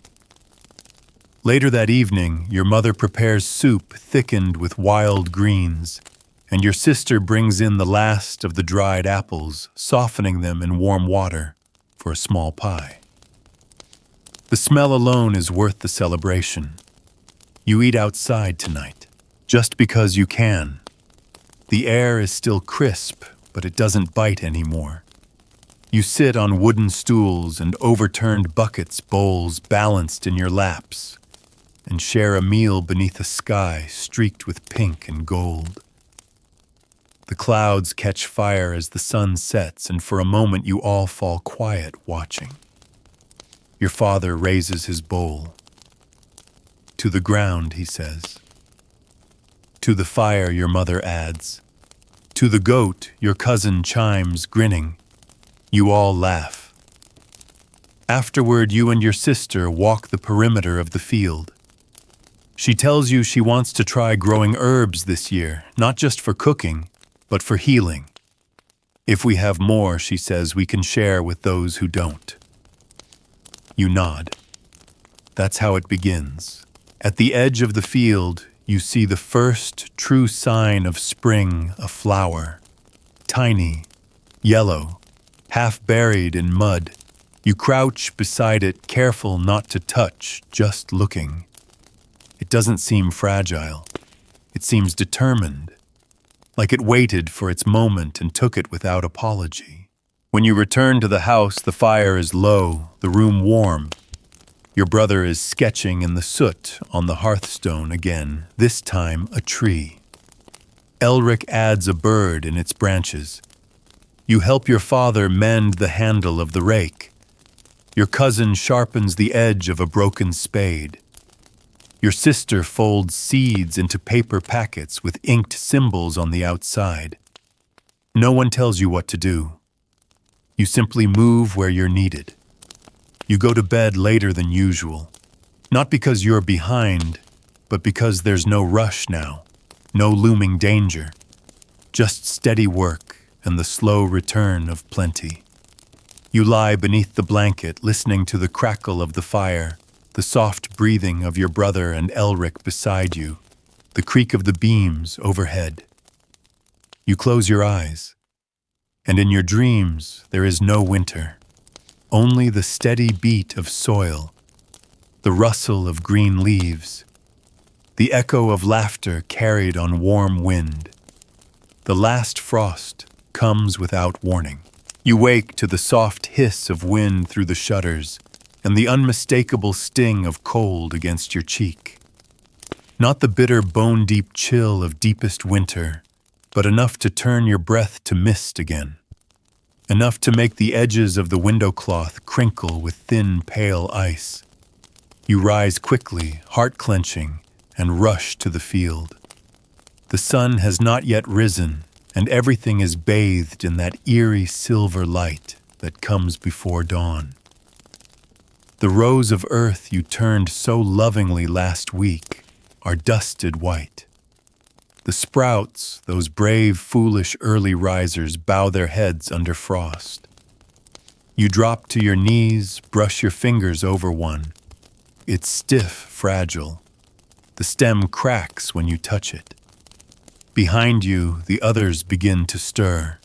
Later that evening, your mother prepares soup thickened with wild greens, and your sister brings in the last of the dried apples, softening them in warm water for a small pie. The smell alone is worth the celebration. You eat outside tonight, just because you can. The air is still crisp, but it doesn't bite anymore. You sit on wooden stools and overturned buckets, bowls balanced in your laps, and share a meal beneath a sky streaked with pink and gold. The clouds catch fire as the sun sets, and for a moment you all fall quiet watching. Your father raises his bowl. "To the ground," he says. "To the fire," your mother adds. "To the goat," your cousin chimes, grinning. You all laugh. Afterward, you and your sister walk the perimeter of the field. She tells you she wants to try growing herbs this year, not just for cooking, but for healing. If we have more, she says, we can share with those who don't. You nod. That's how it begins. At the edge of the field, you see the first true sign of spring, a flower. Tiny, yellow, half buried in mud. You crouch beside it, careful not to touch, just looking. It doesn't seem fragile. It seems determined, like it waited for its moment and took it without apology. When you return to the house, the fire is low, the room warm. Your brother is sketching in the soot on the hearthstone again, this time a tree. Elric adds a bird in its branches. You help your father mend the handle of the rake. Your cousin sharpens the edge of a broken spade. Your sister folds seeds into paper packets with inked symbols on the outside. No one tells you what to do. You simply move where you're needed. You go to bed later than usual, not because you're behind, but because there's no rush now, no looming danger, just steady work and the slow return of plenty. You lie beneath the blanket, listening to the crackle of the fire, the soft breathing of your brother and Elric beside you, the creak of the beams overhead. You close your eyes, and in your dreams there is no winter, only the steady beat of soil, the rustle of green leaves, the echo of laughter carried on warm wind. The last frost comes without warning. You wake to the soft hiss of wind through the shutters and the unmistakable sting of cold against your cheek. Not the bitter bone-deep chill of deepest winter, but enough to turn your breath to mist again. Enough to make the edges of the window cloth crinkle with thin, pale ice. You rise quickly, heart-clenching, and rush to the field. The sun has not yet risen, and everything is bathed in that eerie silver light that comes before dawn. The rows of earth you turned so lovingly last week are dusted white. The sprouts, those brave, foolish early risers, bow their heads under frost. You drop to your knees, brush your fingers over one. It's stiff, fragile. The stem cracks when you touch it. Behind you, the others begin to stir.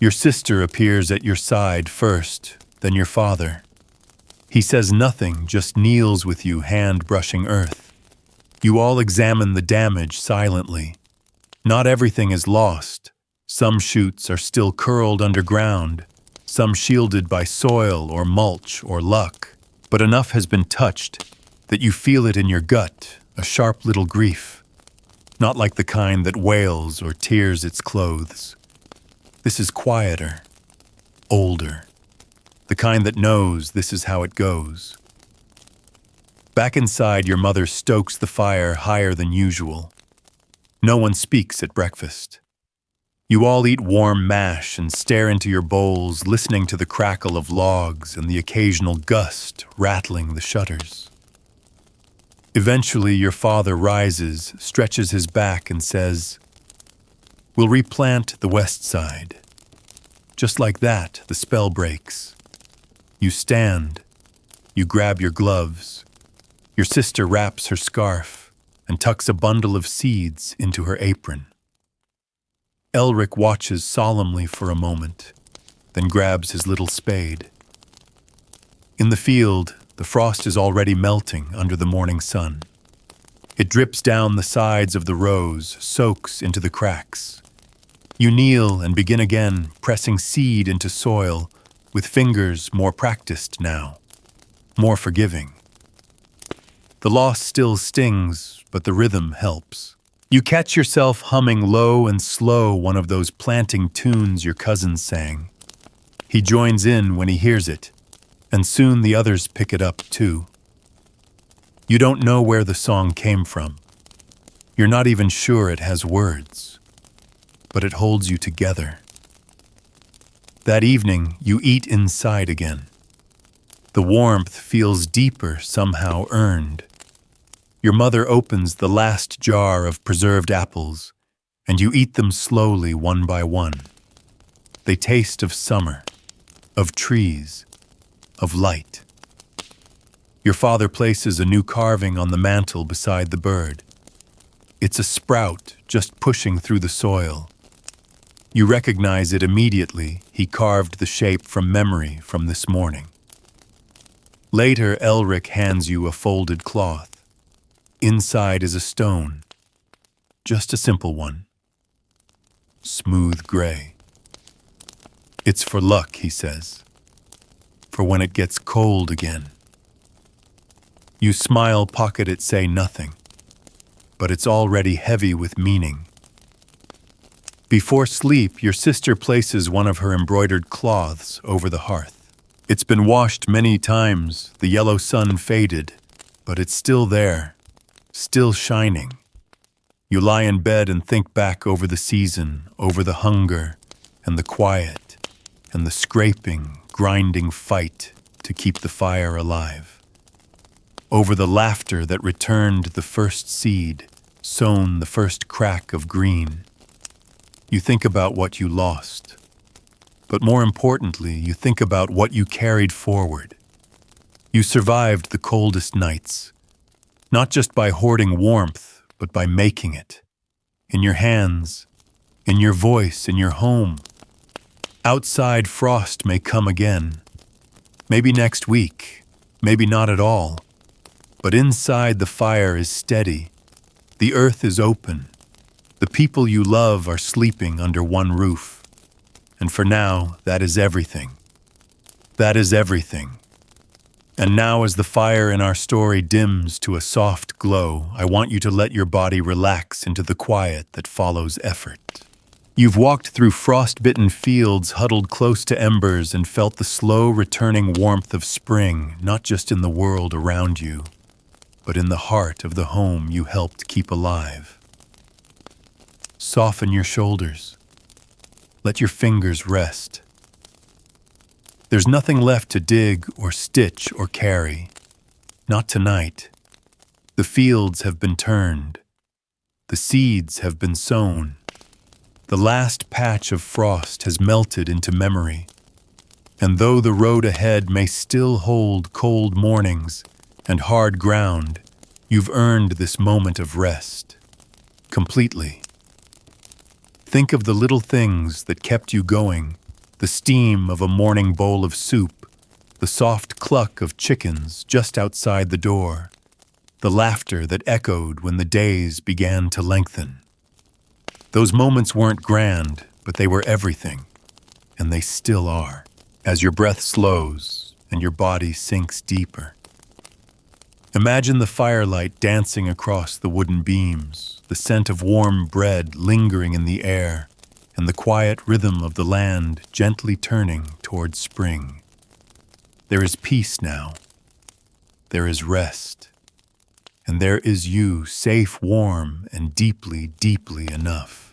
Your sister appears at your side first, then your father. He says nothing, just kneels with you, hand brushing earth. You all examine the damage silently. Not everything is lost. Some shoots are still curled underground, some shielded by soil or mulch or luck. But enough has been touched that you feel it in your gut, a sharp little grief. Not like the kind that wails or tears its clothes. This is quieter, older, the kind that knows this is how it goes. Back inside, your mother stokes the fire higher than usual. No one speaks at breakfast. You all eat warm mash and stare into your bowls, listening to the crackle of logs and the occasional gust rattling the shutters. Eventually, your father rises, stretches his back, and says, "We'll replant the west side." Just like that, the spell breaks. You stand. You grab your gloves. Your sister wraps her scarf and tucks a bundle of seeds into her apron. Elric watches solemnly for a moment, then grabs his little spade. In the field, the frost is already melting under the morning sun. It drips down the sides of the rows, soaks into the cracks. You kneel and begin again, pressing seed into soil, with fingers more practiced now, more forgiving. The loss still stings, but the rhythm helps. You catch yourself humming low and slow one of those planting tunes your cousin sang. He joins in when he hears it, and soon the others pick it up too. You don't know where the song came from. You're not even sure it has words, but it holds you together. That evening, you eat inside again. The warmth feels deeper, somehow earned. Your mother opens the last jar of preserved apples, and you eat them slowly, one by one. They taste of summer, of trees, of light. Your father places a new carving on the mantel beside the bird. It's a sprout just pushing through the soil. You recognize it immediately. He carved the shape from memory from this morning. Later, Elric hands you a folded cloth. Inside is a stone, just a simple one, smooth gray. It's for luck, he says, for when it gets cold again. You smile, pocket it, say nothing, but it's already heavy with meaning. Before sleep, your sister places one of her embroidered cloths over the hearth. It's been washed many times, the yellow sun faded, but it's still there. Still shining. You lie in bed and think back over the season, over the hunger and the quiet and the scraping, grinding fight to keep the fire alive. Over the laughter that returned the first seed, sown the first crack of green. You think about what you lost, but more importantly, you think about what you carried forward. You survived the coldest nights. Not just by hoarding warmth, but by making it. In your hands, in your voice, in your home. Outside, frost may come again. Maybe next week, maybe not at all. But inside, the fire is steady. The earth is open. The people you love are sleeping under one roof. And for now, that is everything. That is everything. And now as the fire in our story dims to a soft glow, I want you to let your body relax into the quiet that follows effort. You've walked through frost-bitten fields huddled close to embers and felt the slow returning warmth of spring, not just in the world around you, but in the heart of the home you helped keep alive. Soften your shoulders. Let your fingers rest. There's nothing left to dig or stitch or carry. Not tonight. The fields have been turned. The seeds have been sown. The last patch of frost has melted into memory. And though the road ahead may still hold cold mornings and hard ground, you've earned this moment of rest. Completely. Think of the little things that kept you going. The steam of a morning bowl of soup, the soft cluck of chickens just outside the door, the laughter that echoed when the days began to lengthen. Those moments weren't grand, but they were everything, and they still are, as your breath slows and your body sinks deeper. Imagine the firelight dancing across the wooden beams, the scent of warm bread lingering in the air, and the quiet rhythm of the land gently turning toward spring. There is peace now. There is rest. And there is you, safe, warm, and deeply, deeply enough.